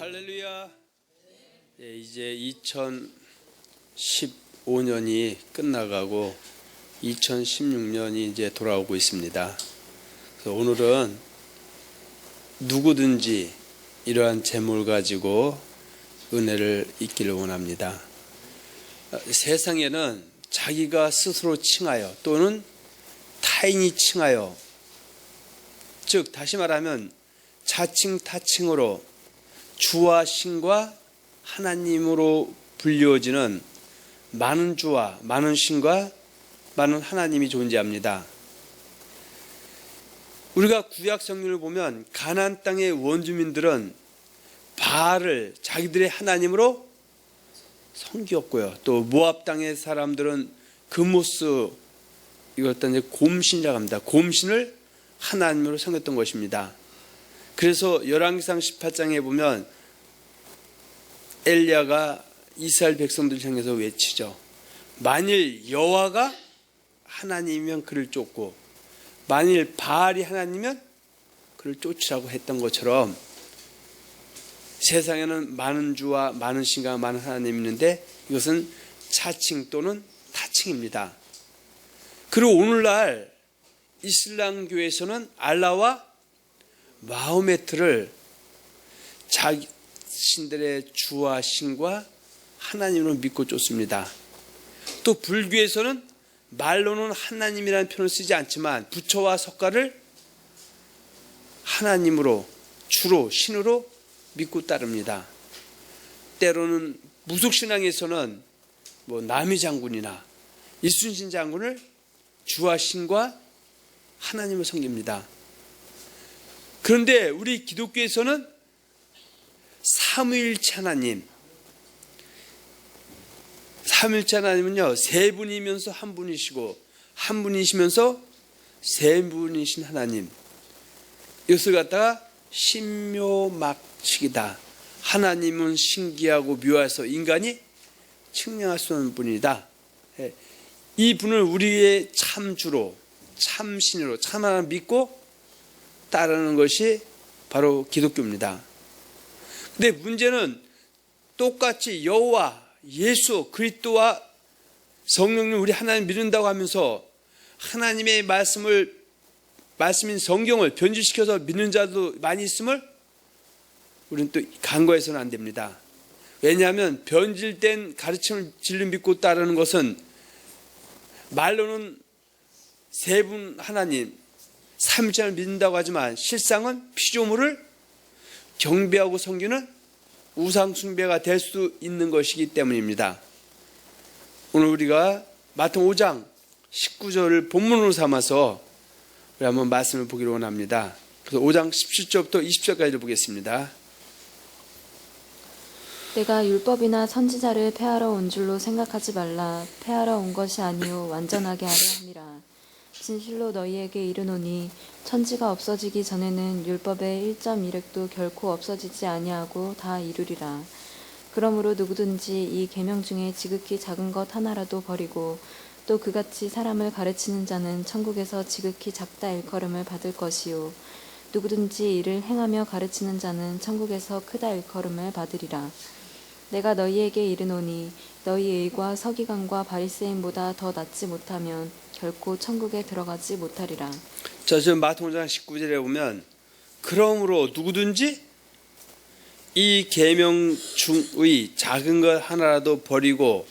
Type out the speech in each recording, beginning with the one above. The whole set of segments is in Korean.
할렐루야. 이제 2015년이 끝나가고 2016년이 이제 돌아오고 있습니다. 그래서 오늘은 누구든지 이러한 제목을 가지고 은혜를 잊기를 원합니다. 세상에는 자기가 스스로 칭하여 또는 타인이 칭하여, 즉 다시 말하면 자칭 타칭으로 주와 신과 하나님으로 불리워지는 많은 주와 많은 신과 많은 하나님이 존재합니다. 우리가 구약 성경을 보면 가나안 땅의 원주민들은 바알을 자기들의 하나님으로 섬겼고요. 또 모압 땅의 사람들은 금모스, 이것도 이제 곰신이라고 합니다. 곰신을 하나님으로 섬겼던 것입니다. 그래서 열왕기상 18장에 보면 엘리야가 이스라엘 백성들을 향해서 외치죠. 만일 여호와가 하나님이면 그를 쫓고 만일 바알이 하나님이면 그를 쫓으라고 했던 것처럼 세상에는 많은 주와 많은 신과 많은 하나님이 있는데 이것은 자칭 또는 타칭입니다. 그리고 오늘날 이슬람교에서는 알라와 마호메트를 자신들의 주와 신과 하나님으로 믿고 쫓습니다. 또 불교에서는 말로는 하나님이라는 표현을 쓰지 않지만 부처와 석가를 하나님으로, 주로, 신으로 믿고 따릅니다. 때로는 무속신앙에서는 남의장군이나 이순신 장군을 주와 신과 하나님을 섬깁니다. 그런데 우리 기독교에서는 삼위일체 하나님, 삼위일체 하나님은요, 세 분이면서 한 분이시고 한 분이시면서 세 분이신 하나님, 이것을 갖다가 신묘막측이다. 하나님은 신기하고 묘해서 인간이 측량할 수 없는 분이다. 이 분을 우리의 참주로, 참신으로, 참 하나님 믿고 따르는 것이 바로 기독교입니다. 근데 문제는 똑같이 여호와, 예수, 그리스도와 성령님 우리 하나님 믿는다고 하면서 하나님의 말씀인 성경을 변질시켜서 믿는 자도 많이 있음을 우리는 또 간과해서는 안 됩니다. 왜냐하면 변질된 가르침을 진리 믿고 따르는 것은 말로는 세 분 하나님, 삼위일체를 믿는다고 하지만 실상은 피조물을 경배하고 섬기는 우상 숭배가 될 수 있는 것이기 때문입니다. 오늘 우리가 마태복음 5장 19절을 본문으로 삼아서 우리 한번 말씀을 보기를 원합니다. 그래서 5장 17절부터 20절까지를 보겠습니다. 내가 율법이나 선지자를 폐하러 온 줄로 생각하지 말라. 폐하러 온 것이 아니요 완전하게 하려 함이라. 진실로 너희에게 이르노니 천지가 없어지기 전에는 율법의 1.1획도 결코 없어지지 아니하고 다 이루리라. 그러므로 누구든지 이 계명 중에 지극히 작은 것 하나라도 버리고 또 그같이 사람을 가르치는 자는 천국에서 지극히 작다 일컬음을 받을 것이요 누구든지 이를 행하며 가르치는 자는 천국에서 크다 일컬음을 받으리라. 내가 너희에게 이르노니 너희 의과 서기관과 바리새인보다 더 낫지 못하면 결코 천국에 들어가지 못하리라. 자, 지금 마태복음 5장 19절에 보면 그러므로 누구든지 이 계명 중의 작은 것 하나라도 버리고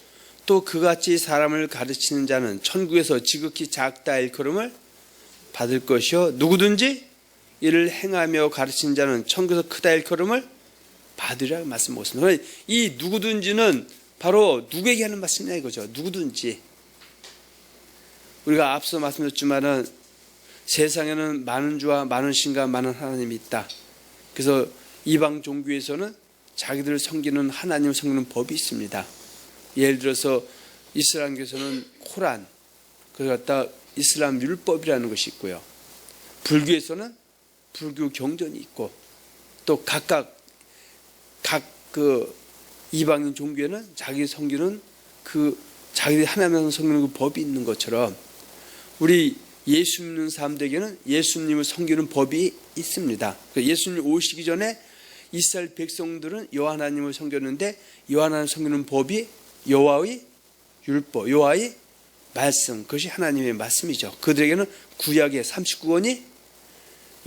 또 그같이 사람을 가르치는 자는 천국에서 지극히 작다 일컬음을 받을 것이요 누구든지 이를 행하며 가르치는 자는 천국에서 크다 일컬음을 받으리라 말씀하셨습니다. 이 누구든지는 바로 누구에게 하는 말씀이냐 이거죠. 누구든지. 우리가 앞서 말씀드렸지만은 세상에는 많은 주와 많은 신과 많은 하나님이 있다. 그래서 이방 종교에서는 자기들을 섬기는 하나님을 섬기는 법이 있습니다. 예를 들어서 이슬람교에서는 코란, 그걸 갖다 이슬람 율법이라는 것이 있고요. 불교에서는 불교 경전이 있고 또 각 이방인 종교에는 자기 섬기는 자기 하나님을 섬기는 그 법이 있는 것처럼 우리 예수 믿는 사람들에게는 예수님을 섬기는 법이 있습니다. 예수님 오시기 전에 이스라엘 백성들은 여호와 하나님을 섬겼는데 여호와 하나님을 섬기는 법이 여호와의 율법, 여호와의 말씀, 그것이 하나님의 말씀이죠. 그들에게는 구약의 39권이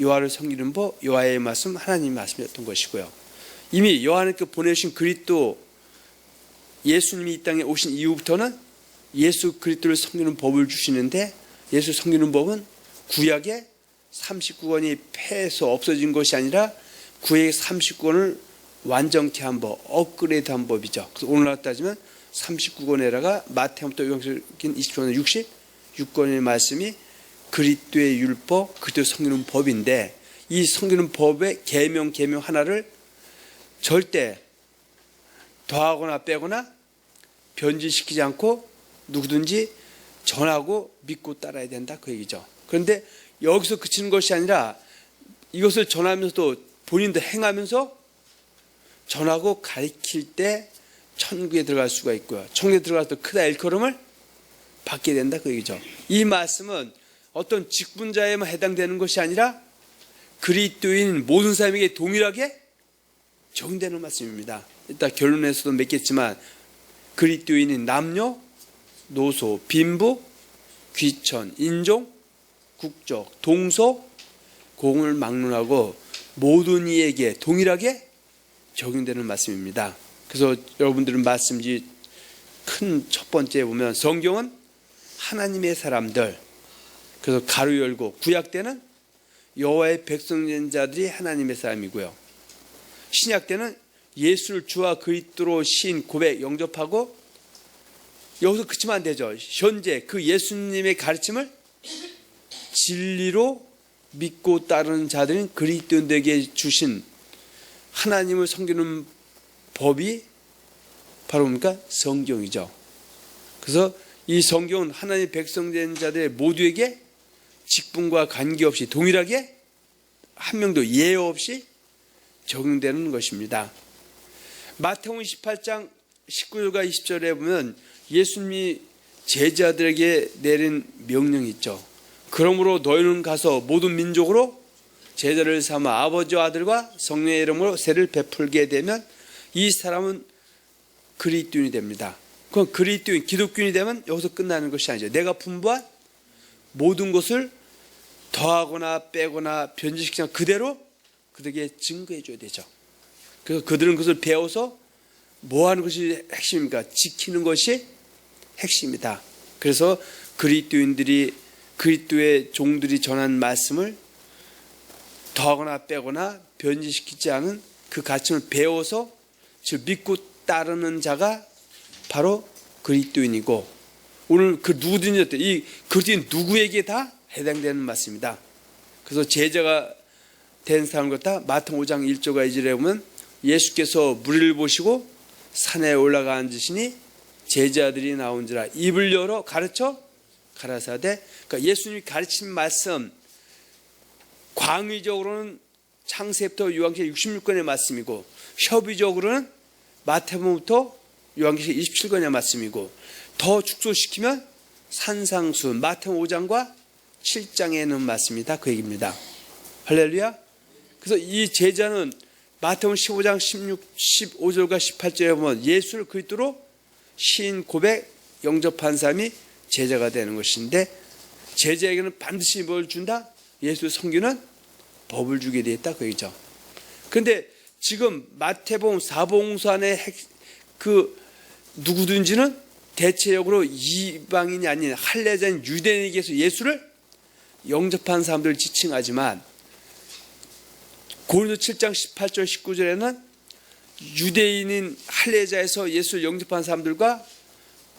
여호와를 섬기는 법, 여호와의 말씀, 하나님의 말씀이었던 것이고요. 이미 여호와 하나님께 보내신 그리스도 예수님이 이 땅에 오신 이후부터는 예수 그리스도를 섬기는 법을 주시는데, 예수 섬기는 법은 구약의 39권이 폐해서 없어진 것이 아니라 구약의 39권을 완전케 한 법, 업그레이드한 법이죠. 그래서 오늘날 따지면 39권에다가 마태부터 요한계시록인 20권 66권의 말씀이 그리스도의 율법, 그리스도를 섬기는 법인데, 이 섬기는 법의 계명 하나를 절대 더하거나 빼거나 변질시키지 않고 누구든지 전하고 믿고 따라야 된다, 그 얘기죠. 그런데 여기서 그치는 것이 아니라 이것을 전하면서도 본인도 행하면서 전하고 가르칠 때 천국에 들어갈 수가 있고요. 천국에 들어가서 크다 일컬음을 받게 된다, 그 얘기죠. 이 말씀은 어떤 직분자에만 해당되는 것이 아니라 그리스도인 모든 사람에게 동일하게 적용되는 말씀입니다. 이따 결론에서도 맺겠지만 그리스도인인 남녀, 노소, 빈부, 귀천, 인종, 국적, 동서, 공을 막론하고 모든 이에게 동일하게 적용되는 말씀입니다. 그래서 여러분들은 말씀지 큰 첫 번째 보면 성경은 하나님의 사람들, 그래서 가로 열고 구약 때는 여호와의 백성된 자들이 하나님의 사람이고요. 신약 때는 예수를 주와 그리스도로 신 고백 영접하고, 여기서 그치면 안 되죠. 현재 그 예수님의 가르침을 진리로 믿고 따르는 자들은 그리스도인들에게 주신 하나님을 섬기는 법이 바로 뭡니까? 성경이죠. 그래서 이 성경은 하나님의 백성된 자들 모두에게 직분과 관계없이 동일하게 한 명도 예외 없이 적용되는 것입니다. 마태복음 28장 19절과 20절에 보면 예수님이 제자들에게 내린 명령이 있죠. 그러므로 너희는 가서 모든 민족으로 제자를 삼아 아버지와 아들과 성령의 이름으로 세를 베풀게 되면 이 사람은 그리스도인이 됩니다. 그럼 그리스도인, 기독교인이 되면 여기서 끝나는 것이 아니죠. 내가 분부한 모든 것을 더하거나 빼거나 변질시키지 않고 그대로 그들에게 증거해 줘야 되죠. 그래서 그들은 그것을 배워서 뭐 하는 것이 핵심입니까? 지키는 것이 핵심이다. 그래서 그리스도인들이, 그리스도의 종들이 전한 말씀을 더하거나 빼거나 변질시키지 않은 그 가르침을 배워서 즉 믿고 따르는 자가 바로 그리스도인이고, 오늘 그 누구든지 이 그리스도인 누구에게 다 해당되는 말씀입니다. 그래서 제자가 된 사람 같다. 마태복음 5장 1절과 2절에 보면 예수께서 무리를 보시고 산에 올라가 앉으시니 제자들이 나온지라 입을 열어 가르쳐 가라사대. 그러니까 예수님이 가르친 말씀, 광의적으로는 창세부터 요한계시록 66권의 말씀이고, 협의적으로는 마태복음부터 요한계시록 27권의 말씀이고, 더 축소시키면 산상수 마태복음 5장과 7장에 있는 말씀이다, 그 얘기입니다. 할렐루야. 그래서 이 제자는 마태복음 15장 15절과 18절에 보면 예수를 그리스도로 신 고백 영접한 사람이 제자가 되는 것인데, 제자에게는 반드시 뭘 준다? 예수 섬기는 법을 주게 되어 있다, 그 얘기죠. 그런데 지금 마태복음 사복음서안에 그 누구든지는 대체적으로 이방인이 아닌 할례자인 유대인에게서 예수를 영접한 사람들을 지칭하지만, 고린도 7장 18절 19절에는 유대인인 할례자에서 예수를 영접한 사람들과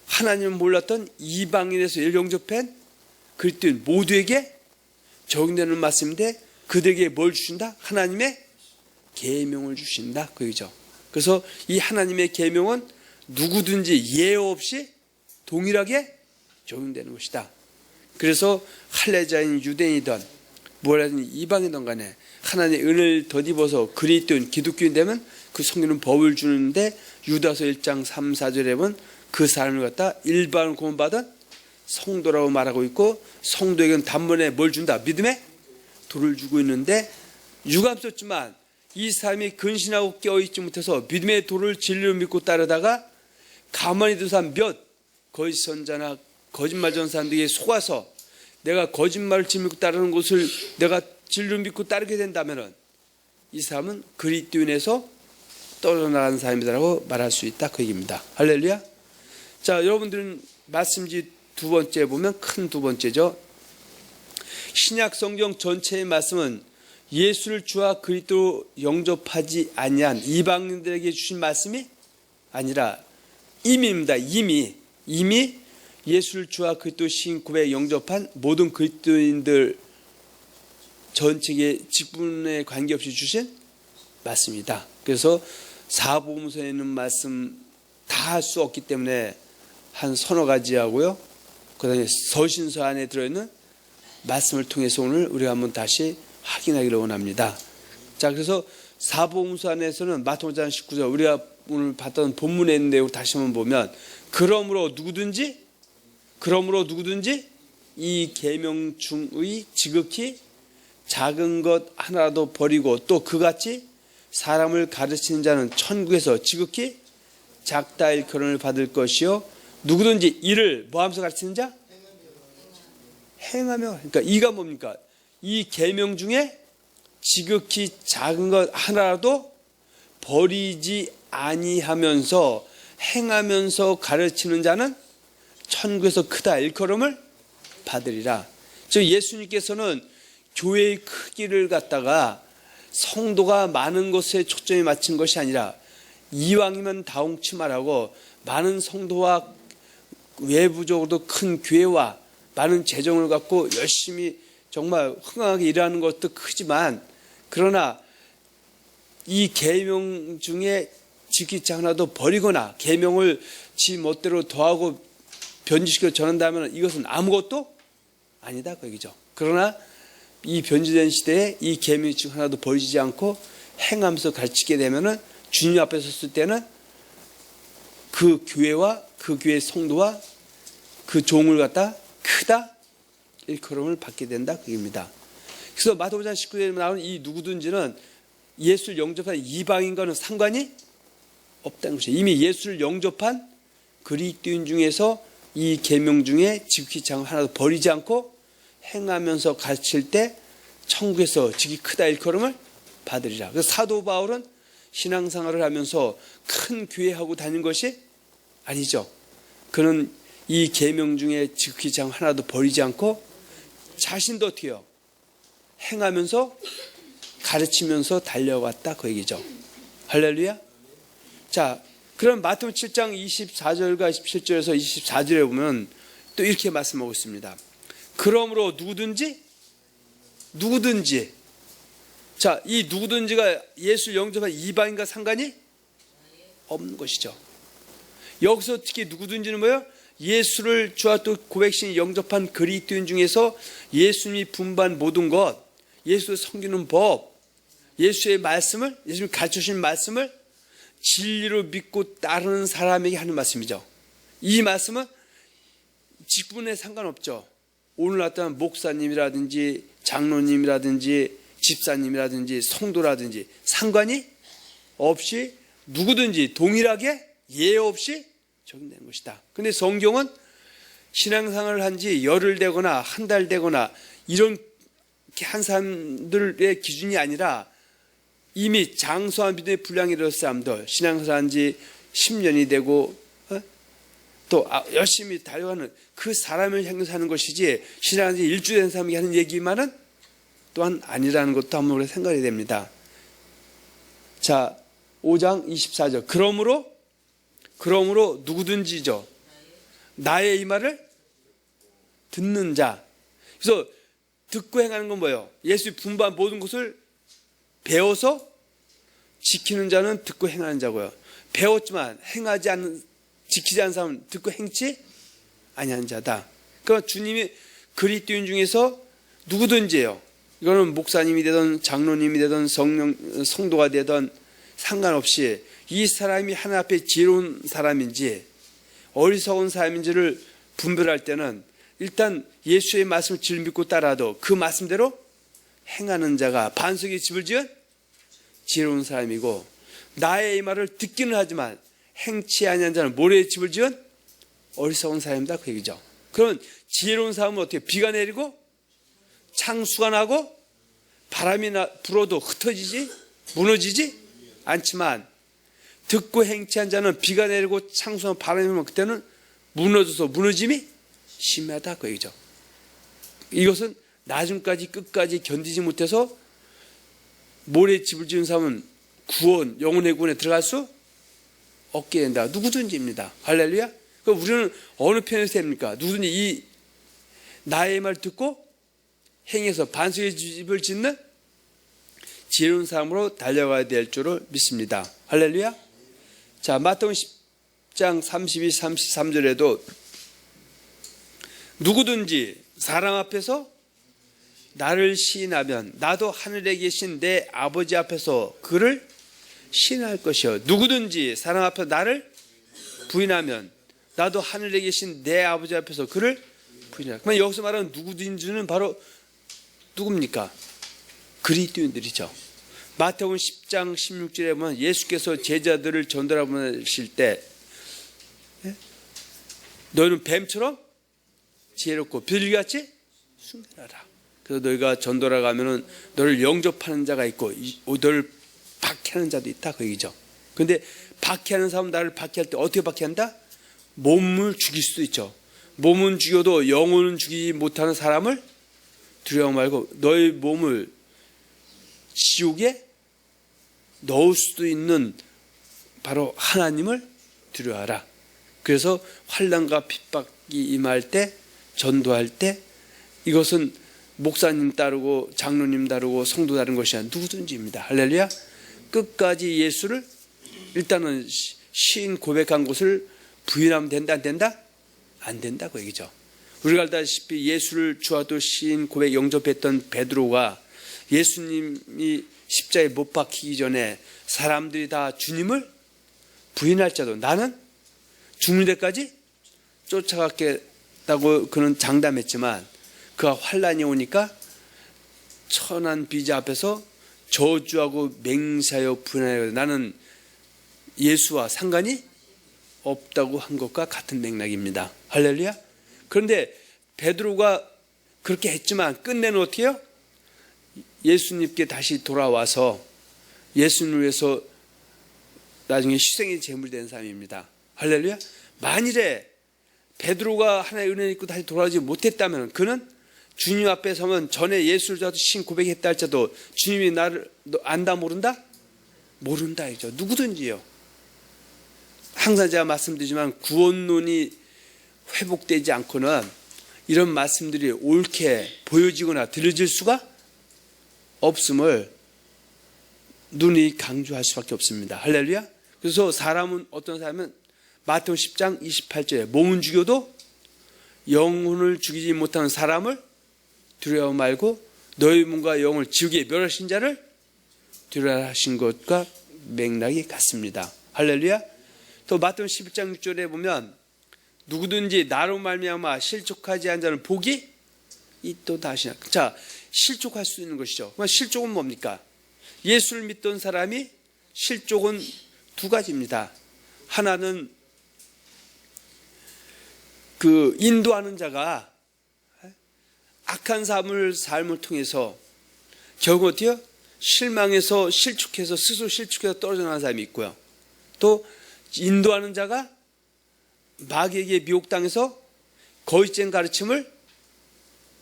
하나님을 몰랐던 이방인에서 예수를 영접한 그리스도인 모두에게 적용되는 말씀인데, 그들에게 뭘 주신다? 하나님의 계명을 주신다, 그 얘기죠. 그래서 이 하나님의 계명은 누구든지 예외 없이 동일하게 적용되는 것이다. 그래서 할례자인 유대인이든 뭐라든 이방이든 간에 하나님의 은혜를 덧입어서 그리스도인, 기독교인 되면 그 섬기는 법을 주는데, 유다서 1장 3, 4절에 보면 그 사람을 갖다 일반 구원받은 성도라고 말하고 있고, 성도에게는 단번에 뭘 준다? 믿음의 돌을 주고 있는데, 유감스럽지만 이 사람이 근신하고 깨어있지 못해서 믿음의 도를 진리로 믿고 따르다가 가만히 둔 사람 몇 거짓 선자나 거짓말 전하는 사람들에게 속아서 내가 거짓말을 믿고 따르는 것을 내가 진리로 믿고 따르게 된다면 이 사람은 그리스도인에서 떨어나가는 사람이라고 말할 수 있다 그 얘기입니다. 할렐루야. 자, 여러분들은 말씀지 두 번째 보면 큰 두 번째죠. 신약 성경 전체의 말씀은 예수를 주와 그리스도로 영접하지 아니한 이방인들에게 주신 말씀이 아니라 이미입니다. 이미 예수를 주와 그리스도 신구에 영접한 모든 그리스도인들 전체의 직분에 관계없이 주신 말씀이다. 그래서 사복음서에 있는 말씀 다 할 수 없기 때문에 한 서너 가지 하고요. 그 다음에 서신서 안에 들어있는 말씀을 통해서 오늘 우리가 한번 다시 확인하기를 원합니다. 자, 그래서 사복음서 안에서는 마태복음 19절 우리가 오늘 봤던 본문에 있는 내용을 다시 한번 보면 그러므로 누구든지 이 계명 중의 지극히 작은 것 하나라도 버리고 또 그같이 사람을 가르치는 자는 천국에서 지극히 작다 일컬음을 받을 것이요 누구든지 이를 뭐하면서 가르치는 자? 행하며. 그러니까 이가 뭡니까? 이 계명 중에 지극히 작은 것 하나라도 버리지 아니하면서 행하면서 가르치는 자는 천국에서 크다 일컬음을 받으리라. 즉 예수님께서는 교회의 크기를 갖다가 성도가 많은 것에 초점이 맞춘 것이 아니라 이왕이면 다홍치 말하고 많은 성도와 외부적으로도 큰 교회와 많은 재정을 갖고 열심히 정말 흥황하게 일하는 것도 크지만 그러나 이 계명 중에 지키지 하나도 버리거나 계명을 지 멋대로 더하고 변질시켜 전한다면 이것은 아무것도 아니다 그 얘기죠. 그러나 이 변질된 시대에 이 계명 중 하나도 버리지 않고 행하면서 가르치게 되면은 주님 앞에 섰을 때는 그 교회와 그 교회 성도와 그 종을 갖다 크다 일컬음을 받게 된다 그 얘기입니다. 그래서 마태복음 19절에 나오는 이 누구든지는 예수를 영접한 이방인과는 상관이 없다는 것이에요. 이미 예수를 영접한 그리스도인 중에서 이 계명 중에 지극히 작은 하나도 버리지 않고 행하면서 가르칠 때 천국에서 지극히 크다 일컬음을 받으리라. 그래서 사도 바울은 신앙생활을 하면서 큰 교회하고 다닌 것이 아니죠. 그는 이 계명 중에 지극히 작은 하나도 버리지 않고 자신도 어떻게 해요? 행하면서 가르치면서 달려왔다 그 얘기죠. 할렐루야. 자, 그럼 마태복음 7장 24절과 27절에서 24절에 보면 또 이렇게 말씀하고 있습니다. 그러므로 누구든지 자, 이 누구든지가 예수를 영접한 이방인과 상관이 없는 것이죠. 여기서 특히 누구든지는 뭐예요? 예수를 주와 또 고백신 영접한 그리스도인 중에서 예수님이 분반 모든 것, 예수를 섬기는 법, 예수의 말씀을, 예수님이 가르쳐주신 말씀을 진리로 믿고 따르는 사람에게 하는 말씀이죠. 이 말씀은 직분에 상관없죠. 오늘 나타난 목사님이라든지 장로님이라든지 집사님이라든지 성도라든지 상관이 없이 누구든지 동일하게 예외 없이 적용되는 것이다. 그런데 성경은 신앙생활을 한 지 열흘 되거나 한 달 되거나 이런 한 사람들의 기준이 아니라 이미 장수한 믿음의 분량이 이런 사람들, 신앙생활 한 지 10년이 되고 또 열심히 달려가는 그 사람을 향해서 하는 것이지 신앙한 지 일주일 된 사람이 하는 얘기만은 또한 아니라는 것도 한번 우리가 생각해야 됩니다. 자, 5장 24절. 그러므로 누구든지죠. 나의 이 말을 듣는 자. 그래서 듣고 행하는 건 뭐예요? 예수의 분반 모든 것을 배워서 지키는 자는 듣고 행하는 자고요. 배웠지만 행하지 않는, 지키지 않는 사람은 듣고 행치 아니하는 자다. 그러니까 주님이 그리스도인 중에서 누구든지예요. 이거는 목사님이 되든 장로님이 되든 성도가 되든 상관없이 이 사람이 하나님 앞에 지혜로운 사람인지 어리석은 사람인지를 분별할 때는 일단 예수의 말씀을 질 믿고 따라도 그 말씀대로 행하는 자가 반석의 집을 지은 지혜로운 사람이고 나의 이 말을 듣기는 하지만 행치 아니한 자는 모래에 집을 지은 어리석은 사람이다 그 얘기죠. 그러면 지혜로운 사람은 어떻게 비가 내리고 창수가 나고 바람이 불어도 흩어지지 무너지지 않지만 듣고 행치한 자는 비가 내리고 창수나 바람이 불면 그때는 무너져서 무너짐이 심하다 그 얘기죠. 이것은 나중까지 끝까지 견디지 못해서 모래에 집을 지은 사람은 구원, 영혼의 구원에 들어갈 수 없게 된다. 누구든지입니다. 할렐루야. 그럼 우리는 어느 편에서 됩니까? 누구든지 이 나의 말 듣고 행해서 반석의 집을 짓는 지혜로운 사람으로 달려가야 될 줄을 믿습니다. 할렐루야. 자, 마태복음 10장 32, 33절에도 누구든지 사람 앞에서 나를 시인하면 나도 하늘에 계신 내 아버지 앞에서 그를 시인할 것이요. 누구든지 사람 앞에서 나를 부인하면 나도 하늘에 계신 내 아버지 앞에서 그를 부인할. 그러면 여기서 말하는 누구든지는 바로 누굽니까? 그리스도인들이죠. 마태복음 10장 16절에 보면 예수께서 제자들을 전달하실 때 너희는 뱀처럼 지혜롭고 비둘기같이 순결하라. 그래서 너희가 전도라 가면은 너를 영접하는 자가 있고 너를 박해하는 자도 있다 그 얘기죠. 그런데 박해하는 사람은 나를 박해할 때 어떻게 박해한다? 몸을 죽일 수도 있죠. 몸은 죽여도 영혼은 죽이지 못하는 사람을 두려워 말고 너의 몸을 지옥에 넣을 수도 있는 바로 하나님을 두려워하라. 그래서 환난과 핍박이 임할 때 전도할 때 이것은 목사님 따르고 장로님 따르고 성도 다른 것이 아니라 누구든지입니다. 할렐루야. 끝까지 예수를 일단은 시인 고백한 것을 부인하면 된다 안 된다? 안 된다 그 얘기죠. 우리가 알다시피 예수를 주와도 시인 고백 영접했던 베드로가 예수님이 십자가에 못 박히기 전에 사람들이 다 주님을 부인할지라도 나는 죽는 데까지 쫓아갔겠다고 그는 장담했지만 그가 환난이 오니까 천한 비자 앞에서 저주하고 맹세하여 부인하여 나는 예수와 상관이 없다고 한 것과 같은 맥락입니다. 할렐루야. 그런데 베드로가 그렇게 했지만 끝내는 어떻게 해요? 예수님께 다시 돌아와서 예수님을 위해서 나중에 희생의 제물된 사람입니다. 할렐루야. 만일에 베드로가 하나의 은혜를 입고 다시 돌아오지 못했다면 그는 주님 앞에 서면 전에 예수를 자도 신 고백했다 할지라도 주님이 나를 안다 모른다? 모른다 이죠. 누구든지요. 항상 제가 말씀드리지만 구원론이 회복되지 않고는 이런 말씀들이 옳게 보여지거나 들려질 수가 없음을 눈이 강조할 수밖에 없습니다. 할렐루야. 그래서 사람은 어떤 사람은 마태복음 10장 28절에 몸은 죽여도 영혼을 죽이지 못하는 사람을 두려워 말고 너희 몸과 영혼을 지옥에 멸하신 자를 두려워하신 것과 맥락이 같습니다. 할렐루야. 또 마태복음 11장 6절에 보면 누구든지 나로 말미암아 실족하지 않은 자는 복이 있도다 하시나. 자, 실족할 수 있는 것이죠. 실족은 뭡니까? 예수를 믿던 사람이 실족은 두 가지입니다. 하나는 그 인도하는 자가 악한 삶을 통해서 결국 어때요? 실망해서 실축해서 스스로 실축해서 떨어져 나가는 사람이 있고요. 또 인도하는 자가 마귀에게 미혹당해서 거짓된 가르침을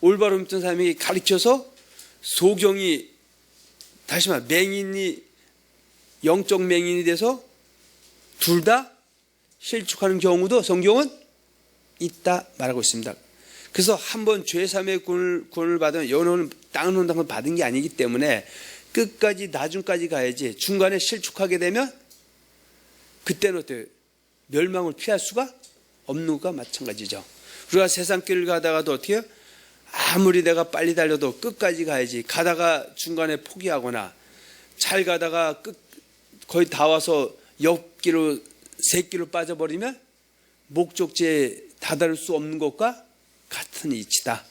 올바로 믿던 사람에게 가르쳐서 소경이 다시 말해 맹인이 영적 맹인이 돼서 둘 다 실축하는 경우도 성경은 있다 말하고 있습니다. 그래서 한번 죄사함의 구원을 받으면 영원한 땅을 혼당을 받은 게 아니기 때문에 끝까지 나중까지 가야지 중간에 실축하게 되면 그때는 어때요? 멸망을 피할 수가 없는 것과 마찬가지죠. 우리가 세상길을 가다가도 어떻게 해요? 아무리 내가 빨리 달려도 끝까지 가야지 가다가 중간에 포기하거나 잘 가다가 거의 다 와서 옆길로 새길로 빠져버리면 목적지에 다다를 수 없는 것과 같은 이치다.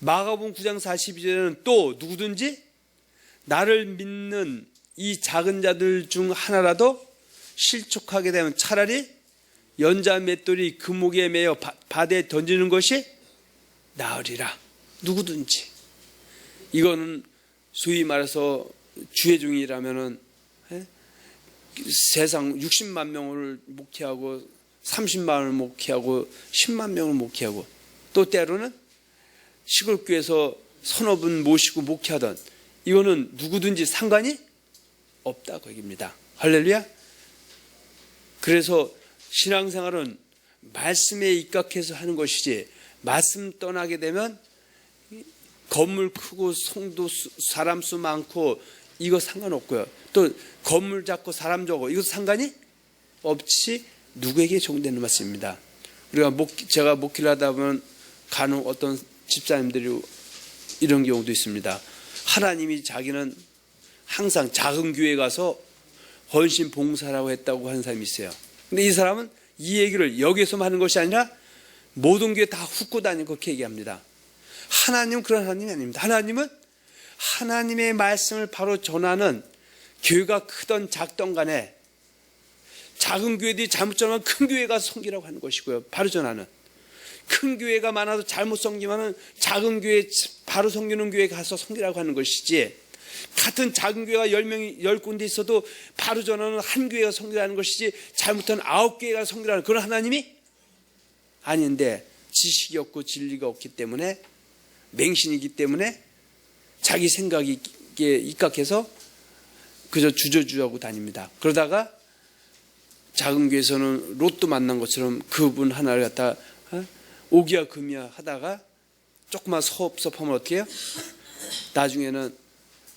마가복음 9장 42절에는 또 누구든지 나를 믿는 이 작은 자들 중 하나라도 실족하게 되면 차라리 연자 맷돌이 금목에 매여 바다에 던지는 것이 나으리라. 누구든지. 이거는 소위 말해서 주의종이라면은 세상 60만 명을 목회하고 30만을 목회하고 10만 명을 목회하고 또 때로는 시골교회에서 서너 분 모시고 목회하던 이거는 누구든지 상관이 없다고 얘기입니다. 할렐루야. 그래서 신앙생활은 말씀에 입각해서 하는 것이지 말씀 떠나게 되면 건물 크고 성도 사람 수 많고 이거 상관없고요. 또 건물 작고 사람 적고 이거 상관이 없이 누구에게 적용되는 말씀입니다. 우리가 제가 목회를 하다 보면 간혹 어떤 집사님들이 이런 경우도 있습니다. 하나님이 자기는 항상 작은 교회 가서 헌신 봉사라고 했다고 하는 사람이 있어요. 근데 이 사람은 이 얘기를 여기에서만 하는 것이 아니라 모든 교회 다 훑고 다니고 그렇게 얘기합니다. 하나님은 그런 하나님이 아닙니다. 하나님은 하나님의 말씀을 바로 전하는 교회가 크던 작던 간에 작은 교회들이 잘못 전하면 큰 교회 가서 섬기라고 하는 것이고요. 바로 전하는. 큰 교회가 많아도 잘못 섬기면 작은 교회 바로 섬기는 교회 가서 섬기라고 하는 것이지 같은 작은 교회가 10군데 있어도 바로 전하는 한 교회가 섬기라는 것이지 잘못한 9교회가 섬기라는 그런 하나님이 아닌데 지식이 없고 진리가 없기 때문에 맹신이기 때문에 자기 생각이 입각해서 그저 주저주저하고 다닙니다. 그러다가 작은 교회에서는 로또 만난 것처럼 그분 하나를 갖다 오기야 금이야 하다가 조금만 섭섭하면 어떻게 해요? 나중에는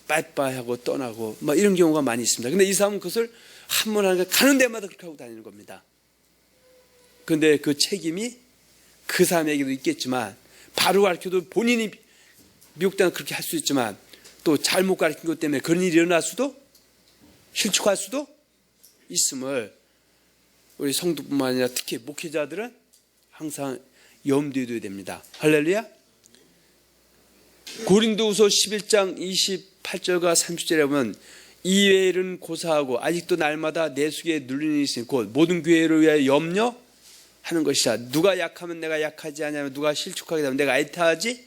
빠이빠이 하고 떠나고 뭐 이런 경우가 많이 있습니다. 근데 이 사람은 그것을 한 번 하니까 가는 데마다 그렇게 하고 다니는 겁니다. 근데 그 책임이 그 사람에게도 있겠지만 바로 가르쳐도 본인이 미국 땅에 그렇게 할 수 있지만 또 잘못 가르친 것 때문에 그런 일이 일어날 수도 실축할 수도 있음을 우리 성도뿐만 아니라 특히 목회자들은 항상 염두에 둬야 됩니다. 할렐루야. 고린도후서 11장 28절과 30절에 보면 이외의 일은 고사하고 아직도 날마다 내 속에 눌리는 일이 있으니 곧 모든 교회를 위하여 염려하는 것이다. 누가 약하면 내가 약하지 아니하면 누가 실축하게 되면 내가 애타하지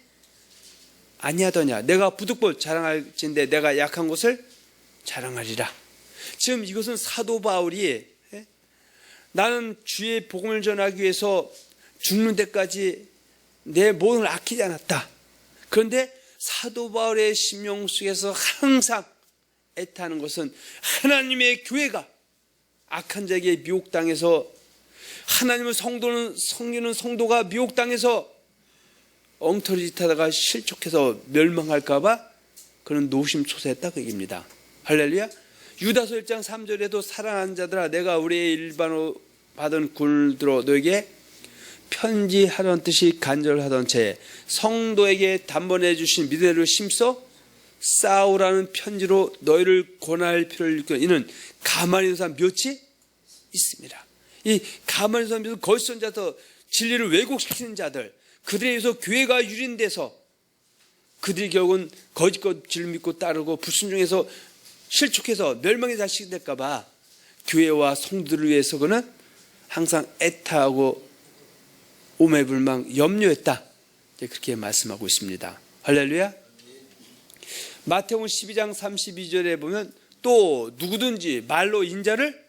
아니하더냐. 내가 부득불 자랑할진대 내가 약한 것을 자랑하리라. 지금 이것은 사도 바울이 나는 주의 복음을 전하기 위해서 죽는 데까지 내 몸을 아끼지 않았다. 그런데 사도 바울의 심령 속에서 항상 애타는 것은 하나님의 교회가 악한 자에게 미혹당해서 하나님을 섬기는 성도가 미혹당해서 엉터리짓하다가 실족해서 멸망할까 봐 그는 노심초사했다 그 얘기입니다. 할렐루야. 유다서 1장 3절에도 사랑하는 자들아 내가 우리의 일반으로 받은 굴들어 너에게 편지하던 뜻이 간절하던 채 성도에게 단번에 주신 미대를 심써 싸우라는 편지로 너희를 권할 필요를 느끼는 이는 가만히 있는 사람 몇이 있습니다. 이 가만히 있는 사람 거짓선자서 진리를 왜곡시키는 자들 그들에 의해서 교회가 유린돼서 그들이 결국은 거짓것 진리 믿고 따르고 불순종해서 실축해서 멸망의 자식이 될까 봐 교회와 성도들을 위해서 그는 항상 애타하고 오매불망 염려했다. 그렇게 말씀하고 있습니다. 할렐루야. 마태복음 12장 32절에 보면 또 누구든지 말로 인자를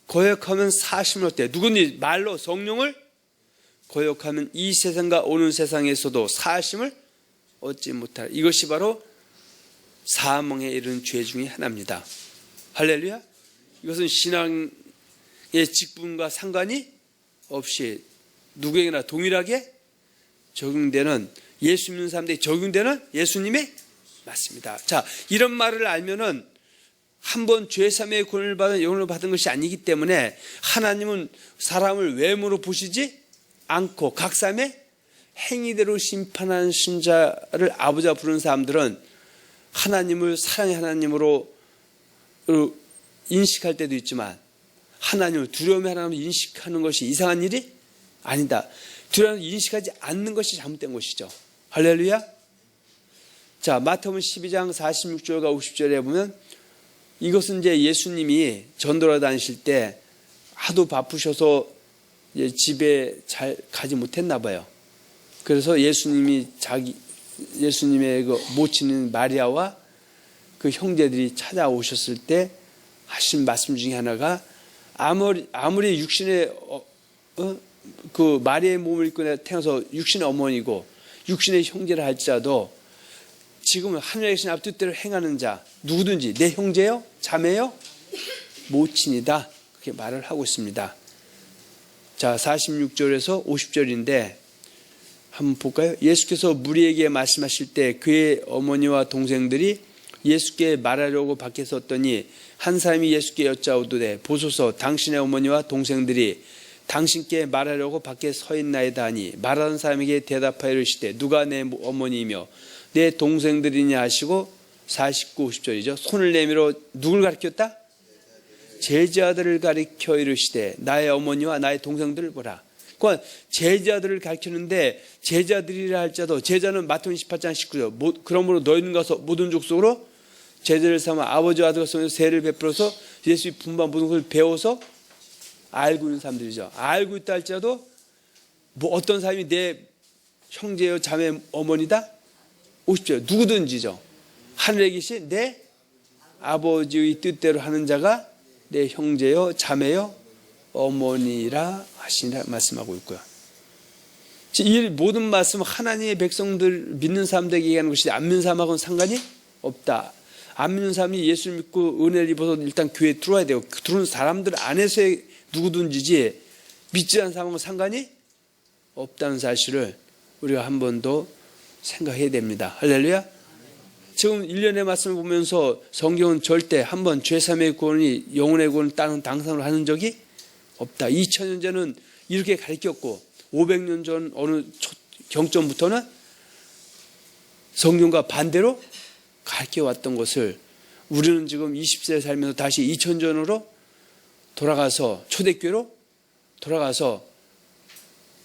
거역하면 사심을 얻되 누구든지 말로 성령을 거역하면 이 세상과 오는 세상에서도 사심을 얻지 못할 이것이 바로 사망에 이르는 죄 중에 하나입니다. 할렐루야. 이것은 신앙의 직분과 상관이 없이 누구에게나 동일하게 적용되는 예수 믿는 사람들이 적용되는 예수님의 맞습니다. 자, 이런 말을 알면은 한번 죄사함의 구원을 받은 영혼을 받은 것이 아니기 때문에 하나님은 사람을 외모로 보시지 않고 각 사람의 행위대로 심판하는 신자를 아버지라 부르는 사람들은 하나님을 사랑의 하나님으로 인식할 때도 있지만 하나님을 두려움의 하나님을 인식하는 것이 이상한 일이 아니다. 두려움을 인식하지 않는 것이 잘못된 것이죠. 할렐루야. 자, 마태복음 12장 46절과 50절에 보면 이것은 이제 예수님이 전도를 다니실 때 하도 바쁘셔서 이제 집에 잘 가지 못했나 봐요. 그래서 예수님의 그 모친인 마리아와 그 형제들이 찾아오셨을 때 하신 말씀 중에 하나가 아무리 육신의 그 마리아의 몸을 입고 태어나서 육신의 어머니고 육신의 형제를 할지라도 지금 하늘에 계신 아버지 뜻대로 행하는 자 누구든지 내 형제요 자매요 모친이다, 그렇게 말을 하고 있습니다. 자, 46절에서 50절인데 한번 볼까요? 예수께서 무리에게 말씀하실 때 그의 어머니와 동생들이 예수께 말하려고 밖에 섰더니 한 사람이 예수께 여짜오되 보소서 당신의 어머니와 동생들이 당신께 말하려고 밖에 서 있나이다 하니 말하는 사람에게 대답하여 이르시되 누가 내 어머니이며 내 동생들이냐 하시고 49, 50절이죠. 손을 내밀어 누굴 가리켰다? 제자들을 가리켜 이르시되 나의 어머니와 나의 동생들을 보라. 그러니까 제자들을 가리키는데 제자들이라 할지라도 제자는 마태복음 28장 19절 그러므로 너희는 가서 모든 족속으로 제자를 삼아 아버지와 아들과 성령으로 세례를 베풀어서 예수의 분반 모든 것을 배워서 알고 있는 사람들이죠. 알고 있다 할지라도 뭐 어떤 사람이 내 형제요 자매 어머니다? 50절 누구든지죠. 하늘에 계신 내 아버지의 뜻대로 하는 자가 내 형제요 자매요 어머니라 하시니라 말씀하고 있고요. 이 모든 말씀은 하나님의 백성들 믿는 사람들에게 얘기하는 것이지 안 믿는 사람하고는 상관이 없다. 안 믿는 사람이 예수를 믿고 은혜를 입어서 일단 교회에 들어와야 되고 들어오는 사람들 안에서의 누구든지지 믿지 않는 사람하고는 상관이 없다는 사실을 우리가 한 번 더 생각해야 됩니다. 할렐루야. 지금 1년의 말씀을 보면서 성경은 절대 한번 죄사함의 구원이 영혼의 구원을 따는 당상으로 하는 적이 없다. 2000년 전은 이렇게 가르쳤고 500년 전 어느 경전부터는 성경과 반대로 가르쳐왔던 것을 우리는 지금 20세에 살면서 다시 2000전으로 돌아가서 초대교회로 돌아가서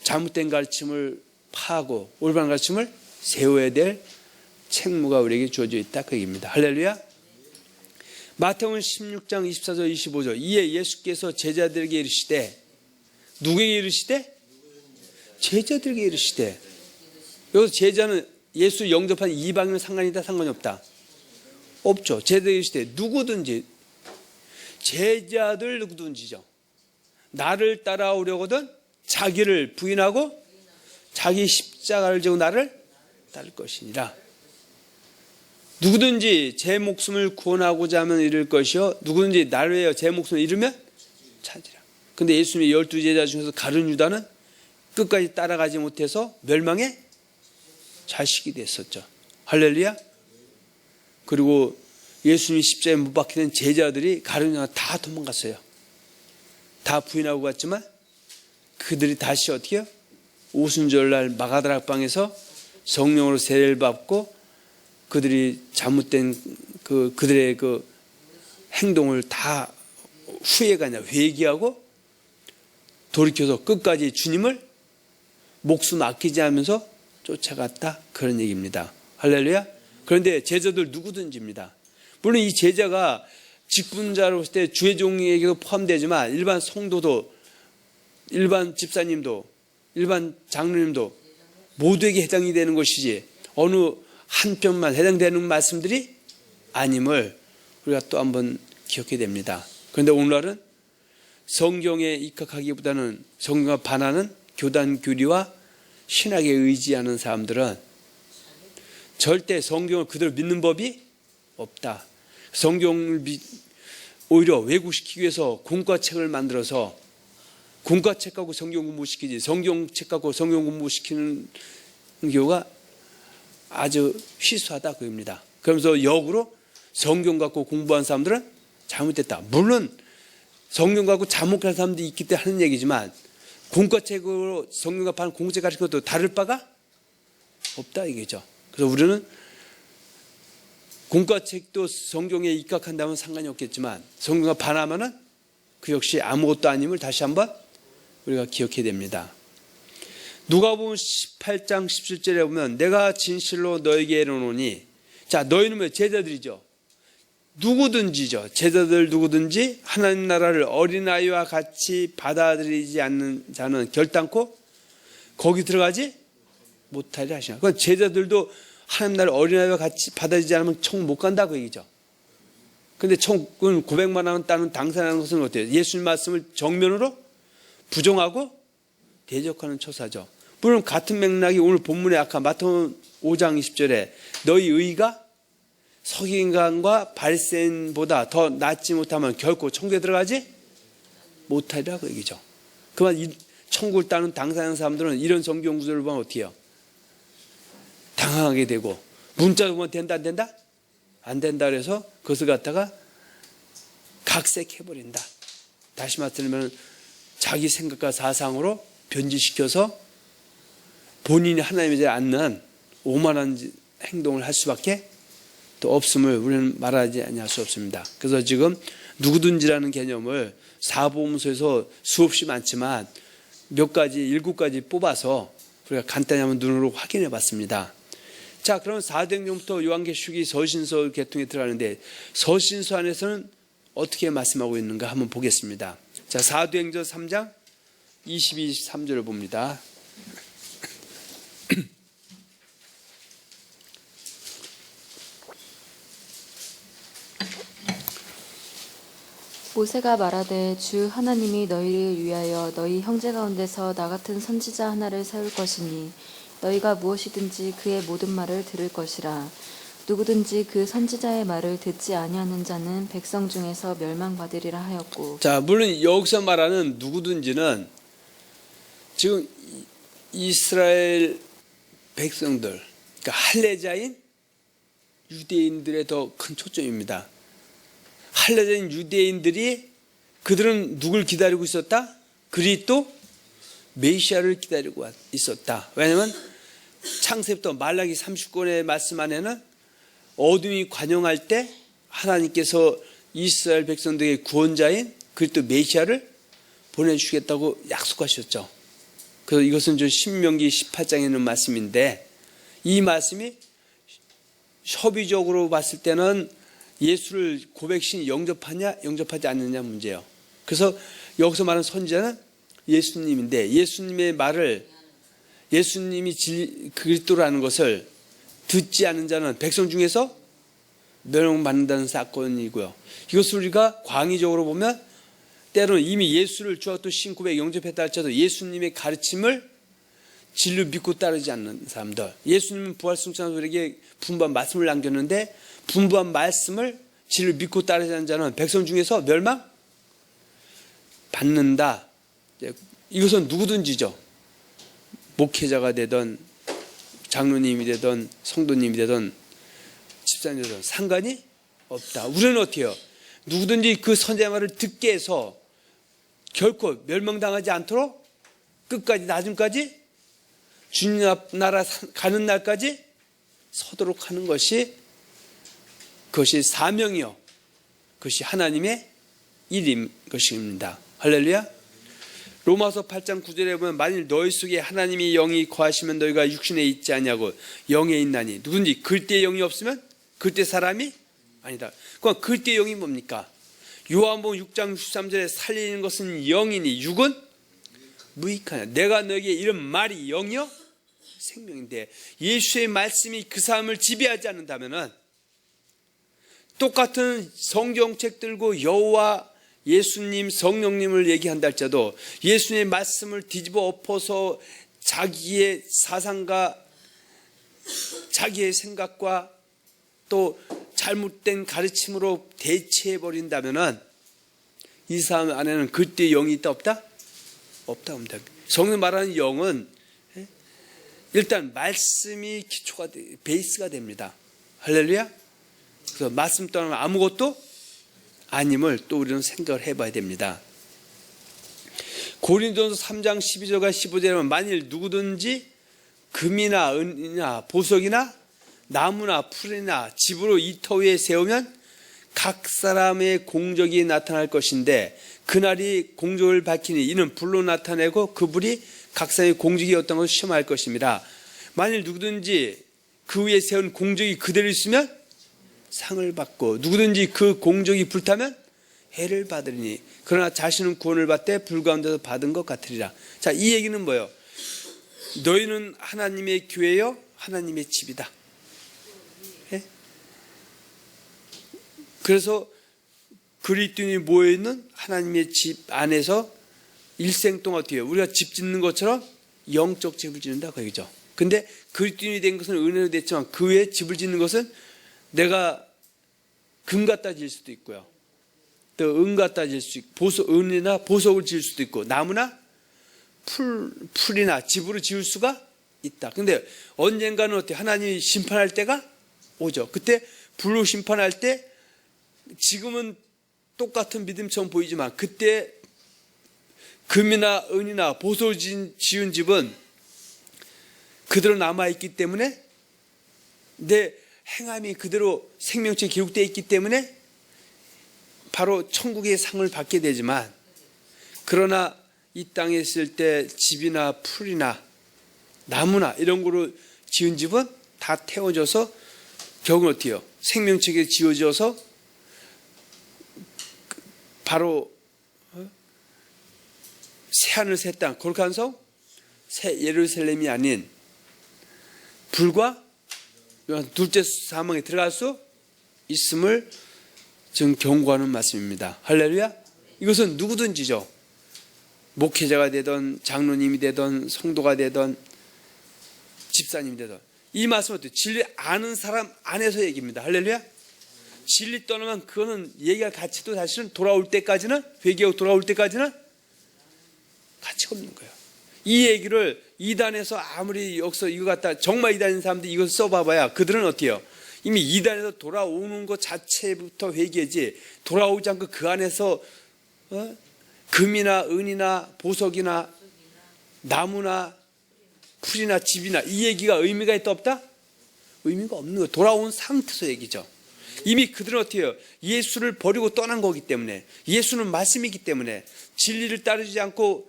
잘못된 가르침을 파하고 올바른 가르침을 세워야 될 책무가 우리에게 주어져 있다 그 얘기입니다. 할렐루야. 마태복음 16장 24절 25절 이에 예수께서 제자들에게 이르시되 누구에게 이르시되? 제자들에게 이르시되. 여기서 제자는 예수 영접한 이방인은 상관이 있다 상관이 없다? 없죠. 제자들에게 이르시되 누구든지 제자들 누구든지죠. 나를 따라오려거든 자기를 부인하고 자기 십자가를 지고 나를 따를 것이니라. 누구든지 제 목숨을 구원하고자 하면 잃을 것이요 누구든지 나를 위하여 제 목숨을 잃으면 찾으라. 근데 예수님의 12제자 중에서 가룟 유다는 끝까지 따라가지 못해서 멸망의 자식이 됐었죠. 할렐루야. 그리고 예수님이 십자가에 못 박히는 제자들이 가룟 유다가 다 도망갔어요. 다 부인하고 갔지만 그들이 다시 어떻게 해요? 오순절날 마가다락방에서 성령으로 세례를 받고 그들이 잘못된 그들의 그 행동을 다 후회가 아니라 회개하고 돌이켜서 끝까지 주님을 목숨 아끼지 않으면서 쫓아갔다 그런 얘기입니다. 할렐루야. 그런데 제자들 누구든지입니다. 물론 이 제자가 직분자로 볼 때 주의종에게도 포함되지만 일반 성도도 일반 집사님도 일반 장로님도 모두에게 해당이 되는 것이지 어느 한편만 해당되는 말씀들이 아님을 우리가 또 한번 기억해야 됩니다. 그런데 오늘날은 성경에 입각하기보다는 성경과 반하는 교단 교리와 신학에 의지하는 사람들은 절대 성경을 그대로 믿는 법이 없다. 성경을 오히려 왜곡시키기 위해서 공과책을 만들어서 공과책 갖고 성경 공부시키지 성경책 갖고 성경 공부시키는 경우가 아주 희소하다 그겁니다. 그러면서 역으로 성경 갖고 공부한 사람들은 잘못됐다. 물론 성경 갖고 잘못한 사람들이 있기 때문에 하는 얘기지만 공과책으로 성경과 반하는 공책 가르친 것도 다를 바가 없다 이거죠. 그래서 우리는 공과책도 성경에 입각한다면 상관이 없겠지만 성경과 반하면은 그 역시 아무것도 아님을 다시 한번 우리가 기억해야 됩니다. 누가복음 18장 17절에 보면 내가 진실로 너에게 이르노니 자 너희는 왜 제자들이죠. 누구든지죠. 제자들 누구든지 하나님 나라를 어린아이와 같이 받아들이지 않는 자는 결단코 거기 들어가지 못하리 하시나. 그건 제자들도 하나님 나라를 어린아이와 같이 받아들이지 않으면 총 못 간다고 얘기죠. 근데 총은 900만 원 따는 당사라는 것은 어때요? 예수님 말씀을 정면으로 부정하고 대적하는 처사죠. 물론 같은 맥락이 오늘 본문에 아까 마태복음 5장 20절에 너희 의가 서기관과 바리새인보다 더 낫지 못하면 결코 천국에 들어가지 못하리라고 얘기죠. 그만 천국을 따는 당사하는 사람들은 이런 성경 구절을 보면 어떻게 해요? 당황하게 되고 문자 보면 된다 안 된다? 안 된다 그래서 그것을 갖다가 각색해버린다. 다시 말하면 자기 생각과 사상으로 변질시켜서 본인이 하나님에 대해 않는 오만한 행동을 할 수밖에 또 없음을 우리는 말하지 아니할 수 없습니다. 그래서 지금 누구든지라는 개념을 사복음서에서 수없이 많지만 몇 가지, 7가지 뽑아서 우리가 간단히 한번 눈으로 확인해 봤습니다. 자, 그럼 사도행전부터 요한계시록이 서신서 계통에 들어가는데 서신서 안에서는 어떻게 말씀하고 있는가 한번 보겠습니다. 자, 사도행전 3장 22, 23절을 봅니다. 모세가 말하되 주 하나님이 너희를 위하여 너희 형제 가운데서 나 같은 선지자 하나를 세울 것이니 너희가 무엇이든지 그의 모든 말을 들을 것이라. 누구든지 그 선지자의 말을 듣지 아니하는 자는 백성 중에서 멸망받으리라 하였고. 자, 물론 여기서 말하는 누구든지는 지금 이스라엘 백성들, 그러니까 할례자인 유대인들의 더 큰 초점입니다. 할례자인 유대인들이 그들은 누굴 기다리고 있었다? 그리스도 메시아를 기다리고 있었다. 왜냐하면 창세부터 말라기 30권의 말씀 안에는 어둠이 관영할 때 하나님께서 이스라엘 백성들에게 구원자인 그리스도 메시아를 보내주시겠다고 약속하셨죠. 그래서 이것은 좀 신명기 18장에 있는 말씀인데 이 말씀이 협의적으로 봤을 때는 예수를 고백신 영접하냐 영접하지 않느냐 문제예요. 그래서 여기서 말하는 선지자는 예수님인데 예수님의 말을 예수님이 그리스도라는 것을 듣지 않는 자는 백성 중에서 멸망받는다는 사건이고요. 이것을 우리가 광의적으로 보면 때로는 이미 예수를 주와 또 신고백 영접했다 할지라도 예수님의 가르침을 진리 믿고 따르지 않는 사람들, 예수님은 부활승천자들에게 분부한 말씀을 남겼는데 분부한 말씀을 진리 믿고 따르지 않는 자는 백성 중에서 멸망 받는다. 이것은 누구든지죠. 목회자가 되든 장로님이 되든 성도님이 되든 집사님이 되든 상관이 없다. 우리는 어떻게 해요? 누구든지 그 선지자의 말을 듣게 해서 결코 멸망당하지 않도록 끝까지 나중까지 주님 나라 가는 날까지 서도록 하는 것이 그것이 사명이요. 그것이 하나님의 일인 것입니다. 할렐루야. 로마서 8장 9절에 보면 만일 너희 속에 하나님의 영이 거하시면 너희가 육신에 있지 아니하고 영에 있나니 누군지 그리스도의 영이 없으면 그때 사람이 아니다. 그럼 그리스도의 영이 뭡니까? 요한복음 6장 63절에 살리는 것은 영이니 육은 무익하냐. 내가 너에게 이런 말이 영이요 생명인데 예수의 말씀이 그 사람을 지배하지 않는다면은 똑같은 성경책 들고 여호와 예수님 성령님을 얘기한다 할지라도 예수님의 말씀을 뒤집어 엎어서 자기의 사상과 자기의 생각과 또 잘못된 가르침으로 대체해버린다면은 이 사람 안에는 그때의 영이 있다 없다? 없다 없다. 성경 말하는 영은 일단 말씀이 기초가 베이스가 됩니다. 할렐루야. 그래서 말씀 떠나면 아무것도 아님을 또 우리는 생각을 해봐야 됩니다. 고린도전서 3장 12절과 15절에 보면 만일 누구든지 금이나 은이나 보석이나 나무나 풀이나 집으로 이 터 위에 세우면 각 사람의 공적이 나타날 것인데 그날이 공적을 밝히니 이는 불로 나타내고 그 불이 각 사람의 공적이 어떤 것을 시험할 것입니다. 만일 누구든지 그 위에 세운 공적이 그대로 있으면 상을 받고 누구든지 그 공적이 불타면 해를 받으리니 그러나 자신은 구원을 받되 불 가운데서 받은 것 같으리라. 자, 이 얘기는 뭐예요? 너희는 하나님의 교회요 하나님의 집이다. 예? 그래서 그리스도인이 모여있는 하나님의 집 안에서 일생 동안 어떻게 해요? 우리가 집 짓는 것처럼 영적 집을 짓는다 그 얘기죠. 근데 그리스도인이 된 것은 은혜로 됐지만 그 외에 집을 짓는 것은 내가 금 갖다 질 수도 있고요. 또 은 갖다 질 수 있고 은이나 보석을 지을 수도 있고 나무나 풀이나 집으로 지을 수가 있다. 근데 언젠가는 어떻게 하나님이 심판할 때가 오죠. 그때 불로 심판할 때 지금은 똑같은 믿음처럼 보이지만 그때 금이나 은이나 보석을 지은 집은 그대로 남아있기 때문에 내 행함이 그대로 생명책에 기록되어 있기 때문에 바로 천국의 상을 받게 되지만 그러나 이 땅에 있을 때 집이나 풀이나 나무나 이런 거로 지은 집은 다 태워져서 결국은 어떻게 해요? 생명책에 지어져서 바로 새하늘 새 땅 거룩한 성 새 예루살렘이 아닌 불과 둘째 사망에 들어갈 수 있음을 지금 경고하는 말씀입니다. 할렐루야. 이것은 누구든지죠. 목회자가 되든 장로님이 되든 성도가 되든 집사님이 되든 이 말씀은 어때요? 진리 아는 사람 안에서 얘기입니다. 할렐루야. 진리 떠나면 그거는 얘기할 가치도 사실은 돌아올 때까지는 회개하고 돌아올 때까지는 가치가 없는 거예요. 이 얘기를 이단에서 아무리 여기서 이거 갖다 정말 이단인 사람들이 이것을 써봐봐야 그들은 어때요? 이미 이단에서 돌아오는 것 자체부터 회개지 돌아오지 않고 그 안에서 금이나 은이나 보석이나 나무나 풀이나 집이나 이 얘기가 의미가 있다 없다? 의미가 없는 거예요. 돌아온 상태에서 얘기죠. 이미 그들은 어떻게 해요? 예수를 버리고 떠난 거기 때문에 예수는 말씀이기 때문에 진리를 따르지 않고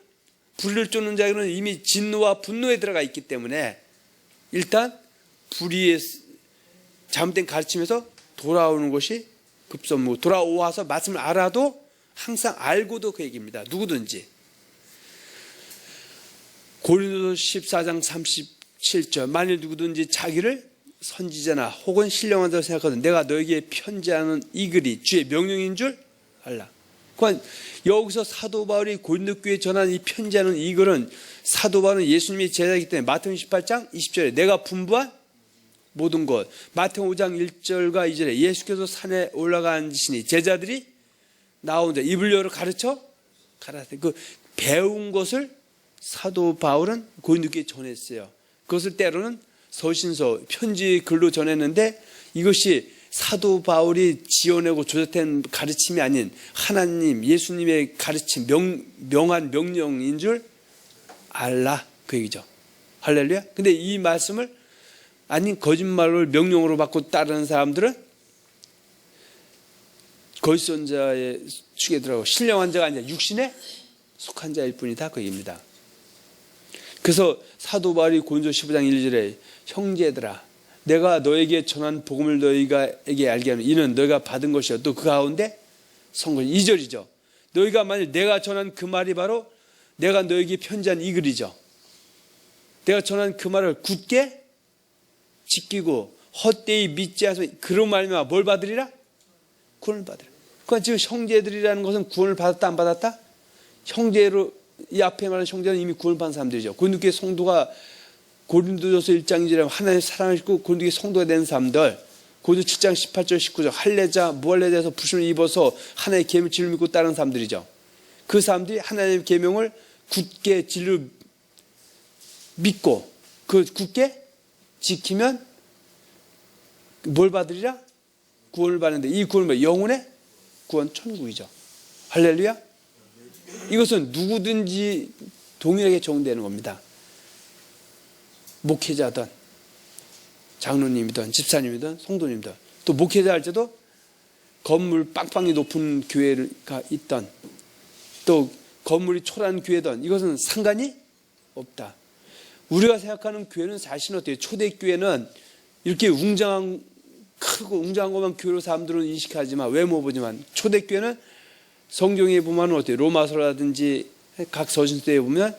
불의를 쫓는 자에게는 이미 진노와 분노에 들어가 있기 때문에 일단 불의의 잘못된 가르침에서 돌아오는 것이 급선무. 돌아와서 말씀을 알아도 항상 알고도 그 얘기입니다. 누구든지. 고린도서 14장 37절 만일 누구든지 자기를 선지자나 혹은 신령하다고 생각하든 내가 너에게 편지하는 이 글이 주의 명령인 줄 알라. 그러니까 여기서 사도 바울이 고린도 교회에 전한 이 편지하는 이 글은 사도 바울은 예수님의 제자이기 때문에 마태복음 18장 20절에 내가 분부한 모든 것 마태복음 5장 1절과 2절에 예수께서 산에 올라가 앉으시니 제자들이 나오는데 입을 열어 가르쳐 가라사대 그 배운 것을 사도 바울은 고린도 교회에 전했어요. 그것을 때로는 서신서 편지 글로 전했는데 이것이 사도 바울이 지어내고 조작된 가르침이 아닌 하나님 예수님의 가르침 명한 명령인 줄 알라 그 얘기죠. 할렐루야. 근데 이 말씀을 아닌 거짓말을 명령으로 받고 따르는 사람들은 거짓 선자의 축에 들어가고 신령한 자가 아니라 육신에 속한 자일 뿐이다 그 얘기입니다. 그래서 사도 바울이 고린도 15장 1절에 형제들아 내가 너에게 전한 복음을 너희에게 알게 하면 이는 너희가 받은 것이요 또 그 가운데 성공 2절이죠. 너희가 만일 내가 전한 그 말이 바로 내가 너에게 편지한 이 글이죠. 내가 전한 그 말을 굳게 지키고 헛되이 믿지 않으면 그런 말이면 뭘 받으리라? 구원을 받으리라. 그러니까 지금 형제들이라는 것은 구원을 받았다 안 받았다? 형제로 이 앞에 말하는 형제는 이미 구원을 받은 사람들이죠. 고린도교회 성도가 고린도전서 1장 2절에 하나님의 사랑을 입고 고린도교회 성도가 된 사람들 고린도 7장 18절 19절 할례자 무할례자에서 부심을 입어서 하나님의 계명을 진리로 믿고 따르는 사람들이죠. 그 사람들이 하나님의 계명을 굳게 진리로 믿고 그 굳게 지키면 뭘 받으리라? 구원을 받는데 이 구원은 뭐? 영혼의 구원 천국이죠. 할렐루야. 이것은 누구든지 동일하게 적용되는 겁니다. 목회자든 장로님이든 집사님이든 성도님들 또 목회자 할 때도 건물 빵빵히 높은 교회가 있던 또 건물이 초라한 교회든 이것은 상관이 없다. 우리가 생각하는 교회는 사실은 어때요? 초대교회는 이렇게 웅장한 크고 웅장한 것만 교회로 사람들은 인식하지만 외모 보지만 초대교회는 성경에 보면 어때요? 로마서라든지 각 서신서에 보면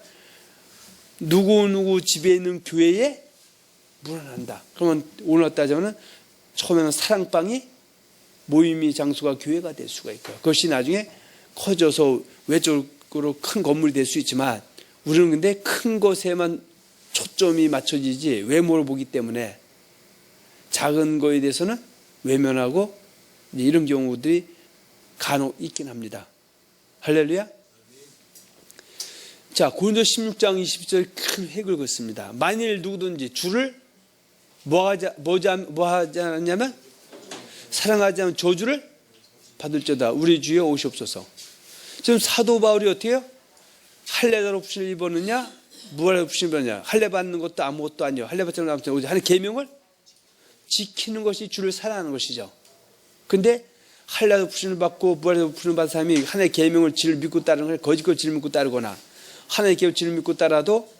누구 집에 있는 교회에 문안한다. 그러면 오늘 따지면 처음에는 사랑방이 모임이 장소가 교회가 될 수가 있고요. 그것이 나중에 커져서 외적으로 큰 건물이 될 수 있지만 우리는 근데 큰 것에만 초점이 맞춰지지 외모를 보기 때문에 작은 거에 대해서는 외면하고 이런 경우들이 간혹 있긴 합니다. 할렐루야. 자, 고린도 16장 20절 큰 획을 긋습니다. 만일 누구든지 주를 뭐 하지 않냐면 사랑하지 않으면 저주를 받을지어다. 우리 주여 오시옵소서. 지금 사도 바울이 어떻게 해요? 할례자로 부심을 입었느냐 무할례로 부심을 입었느냐. 할례 받는 것도 아무것도 아니요. 할례 받지 않는 것도 하나님의 계명을 지키는 것이 주를 사랑하는 것이죠. 근데 할례로 부심을 받고 무할례로 부심을 받은 사람이 하나님의 계명을 지를 믿고 따르는 걸 거짓 걸 지를 믿고 따르거나 하나님의 계명을 지를 믿고 따라도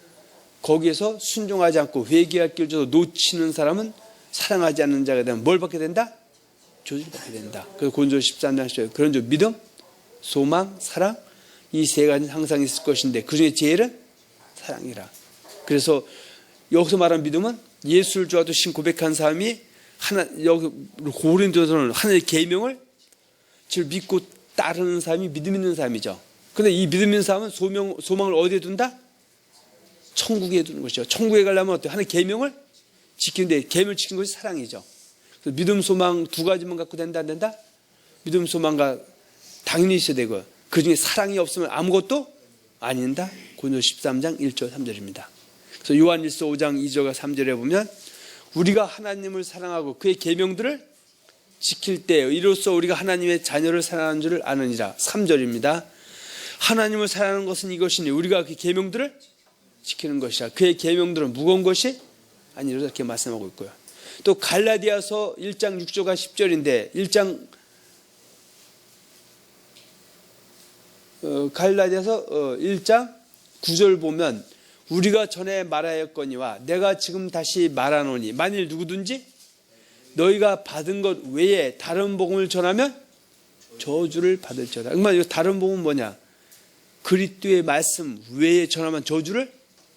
거기에서 순종하지 않고 회개할 길을 줘서 놓치는 사람은 사랑하지 않는 자가 되면 뭘 받게 된다? 저주를 받게 된다. 그래서 고린도 13장 10절 그런 줄 믿음, 소망, 사랑 이 세 가지는 항상 있을 것인데 그중에 제일은 사랑이라. 그래서 여기서 말하는 믿음은 예수를 좋아도 신 고백한 사람이 여기 고린도서는 하나님의 계명을 즉 믿고 따르는 사람이 믿음 있는 사람이죠. 그런데 이 믿음 있는 사람은 소망을 어디에 둔다? 천국에 두는 것이죠. 천국에 가려면 어때요? 하나님의 계명을 지키는데 계명을 지키는 것이 사랑이죠. 그래서 믿음, 소망 두 가지만 갖고 된다 안 된다? 믿음, 소망과 당연히 있어야 되고 그중에 사랑이 없으면 아무것도 아닌다. 고린도 13장 1절 3절입니다. 그래서 요한일서 5장 2절과 3절에 보면 우리가 하나님을 사랑하고 그의 계명들을 지킬 때 이로써 우리가 하나님의 자녀를 사랑하는 줄을 아느니라. 3절입니다. 하나님을 사랑하는 것은 이것이니 우리가 그 계명들을 지키는 것이라. 그의 계명들은 무거운 것이 아니라 이렇게 말씀하고 있고요. 또 갈라디아서 1장 6절과 10절인데 갈라디아서 1장 9절 보면 우리가 전에 말하였거니와 내가 지금 다시 말하노니 만일 누구든지 너희가 받은 것 외에 다른 복음을 전하면 저주를 받을지어다. 그러면 다른 복음은 뭐냐? 그리스도의 말씀 외에 전하면 저주를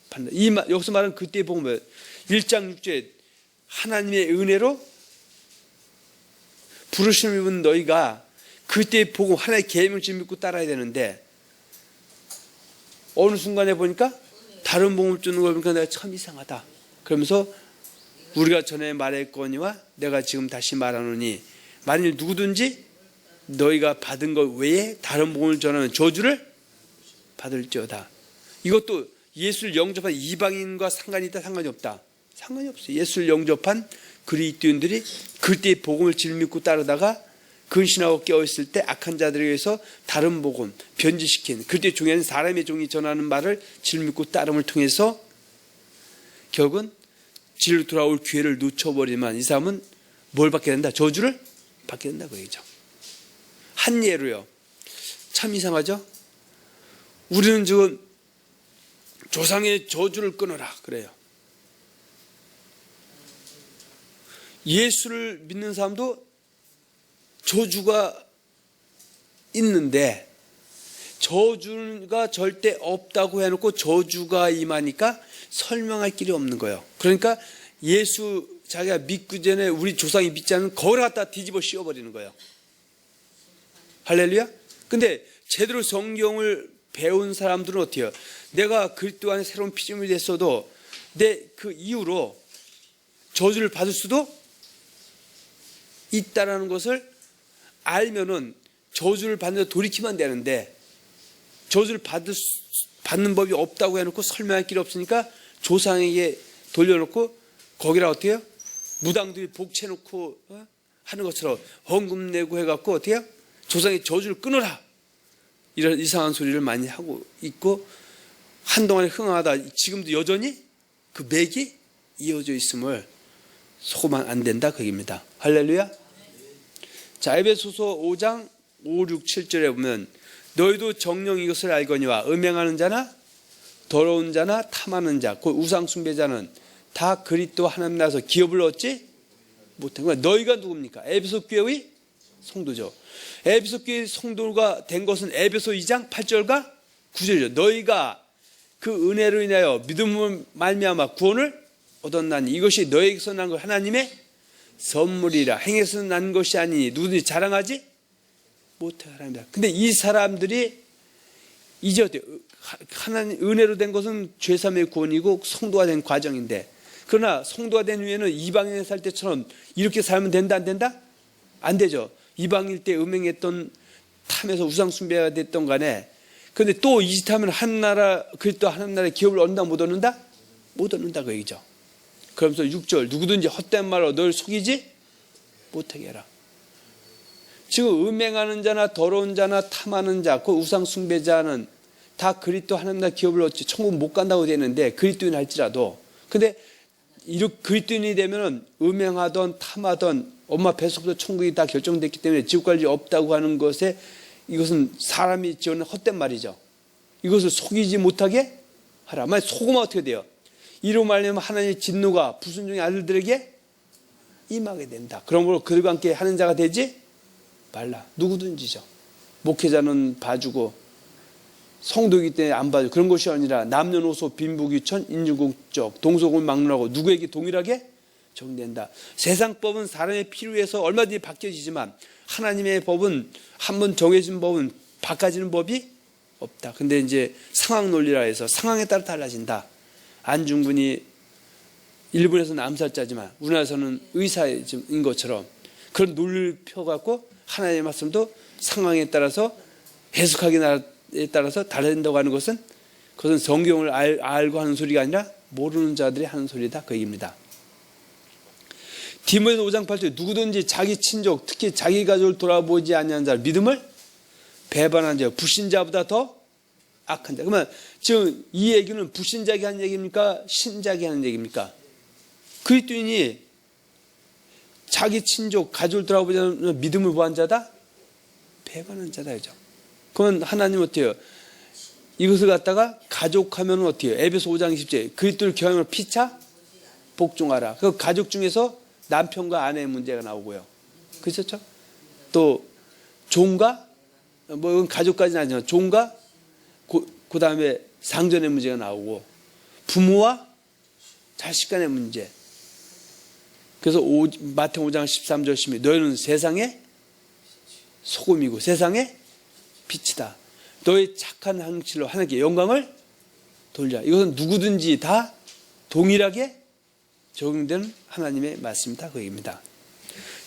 받는다. 여기서 말하는 그때의 복음은 1장 6절에 하나님의 은혜로 부르심을 입은 너희가 그때의 복음 하나의 계명을 믿고 따라야 되는데 어느 순간에 보니까 다른 복음을 주는 걸 보니까 내가 참 이상하다. 그러면서 우리가 전에 말했거니와 내가 지금 다시 말하노니 만일 누구든지 너희가 받은 것 외에 다른 복음을 전하면 저주를 받을지어다. 이것도 예수를 영접한 이방인과 상관이 있다 상관이 없다. 상관이 없어요. 예수를 영접한 그리스도인들이 그때의 복음을 질믿고 따르다가 근신하고 깨어있을 때 악한 자들에 의해서 다른 복음 변질시킨 그때 중요한 사람의 종이 전하는 말을 질믿고 따름을 통해서 결국은 진리로 돌아올 기회를 놓쳐버리면 이 사람은 뭘 받게 된다? 저주를 받게 된다 그 얘기죠. 한 예로요. 참 이상하죠? 우리는 지금 조상의 저주를 끊어라 그래요. 예수를 믿는 사람도 저주가 있는데 저주가 절대 없다고 해놓고 저주가 임하니까 설명할 길이 없는 거예요. 그러니까 예수 자기가 믿기 전에 우리 조상이 믿지 않은 거울 갖다 뒤집어 씌워버리는 거예요. 할렐루야. 근데 제대로 성경을 배운 사람들은 어때요? 내가 그리스도 안에 새로운 피조물이 됐어도 내 그 이후로 저주를 받을 수도 있다라는 것을 알면은 저주를 받는 데 돌이키면 되는데 저주를 받는 법이 없다고 해놓고 설명할 길이 없으니까 조상에게 돌려놓고 거기라 어떻게 해요? 무당들이 복채놓고 하는 것처럼 헌금 내고 해갖고 어떻게 해요? 조상의 저주를 끊어라 이런 이상한 소리를 많이 하고 있고 한동안에 흥하다 지금도 여전히 그 맥이 이어져 있음을 속으면 안 된다 그 얘기입니다. 할렐루야. 자, 에베소서 5장 5, 6, 7절에 보면 너희도 정녕 이것을 알거니와 음행하는 자나 더러운 자나 탐하는 자 곧 우상 숭배자는 다 그리스도 하나님 나라에서 기업을 얻지 못한 거야. 너희가 누굽니까? 에베소 교회의 성도죠. 에베소 교회의 성도가 된 것은 에베소 2장 8절과 9절이죠. 너희가 그 은혜로 인하여 믿음을 말미암아 구원을 얻었나니 이것이 너에게서 난 것 하나님의 선물이라. 행해서 난 것이 아니니 누구든지 자랑하지 못해 하랍니다. 근데 이 사람들이 이제 어때요? 하나님 은혜로 된 것은 죄사함의 구원이고 성도가 된 과정인데, 그러나 성도가 된 후에는 이방인에 살 때처럼 이렇게 살면 된다 안 된다? 안 되죠. 이방일 때 음행했던 탐에서 우상 숭배가 됐던 간에, 그런데 또 이 짓 하면 한 나라 그리스도 하나님 나라의 기업을 얻는다 못 얻는다? 못 얻는다 그 얘기죠. 그러면서 6절 누구든지 헛된 말로 널 속이지 못하게 해라. 지금 음행하는 자나 더러운 자나 탐하는 자, 그 우상 숭배자는 다 그리스도 하나님 나라 기업을 얻지 천국 못 간다고 되는데, 그리스도인 할지라도. 근데 이렇게 그리스도인이 되면은 음행하던 탐하던 엄마 뱃속부터 천국이 다 결정됐기 때문에 지옥 갈 일 없다고 하는 것에, 이것은 사람이 지어낸 헛된 말이죠. 이것을 속이지 못하게 하라. 만약 속으면 어떻게 돼요? 이로 말하면 하나님의 진노가 불순종의 아들들에게 임하게 된다. 그러므로 그들과 함께 하는 자가 되지 말라. 누구든지죠. 목회자는 봐주고 성도이기 때문에 안 봐주고 그런 것이 아니라 남녀노소 빈부귀천 인유국적 동성을 막론하고 누구에게 동일하게 적용된다. 세상 법은 사람의 필요에서 얼마든지 바뀌어지지만 하나님의 법은 한번 정해진 법은 바꿔지는 법이 없다. 근데 이제 상황 논리라 해서 상황에 따라 달라진다. 안중근이 일본에서는 암살자지만 우리나라에서는 의사인 것처럼 그런 논리를 펴갖고 하나님의 말씀도 상황에 따라서 해석하기에 따라서 달라진다고 하는 것은, 그것은 성경을 알고 하는 소리가 아니라 모르는 자들이 하는 소리다 그 얘기입니다. 디모데서 5장 8절 누구든지 자기 친족 특히 자기 가족을 돌아보지 아니하는 자를 믿음을 배반한 자 불신자보다 더 악한 자. 그러면 지금 이 얘기는 불신자에게 하는 얘기입니까? 신자에게 하는 얘기입니까? 그리스도인이 자기 친족 가족을 돌아보지 않는 믿음을 보한 자다? 배반한 자다. 그죠? 그러면 하나님은 어때요? 이것을 갖다가 가족하면 어떻게 해요? 에베소 5장 20절 그리스도를 경험으로 피차 복종하라. 그 가족 중에서 남편과 아내의 문제가 나오고요. 그렇죠? 또 종과 뭐 가족까지는 아니지만 종과 그 다음에 상전의 문제가 나오고 부모와 자식 간의 문제. 그래서 마태복음 5장 13절 12 너희는 세상의 소금이고 세상의 빛이다. 너의 착한 행실로 하나님께 영광을 돌려. 이것은 누구든지 다 동일하게 적용되는 하나님의 말씀이다 그 얘기입니다.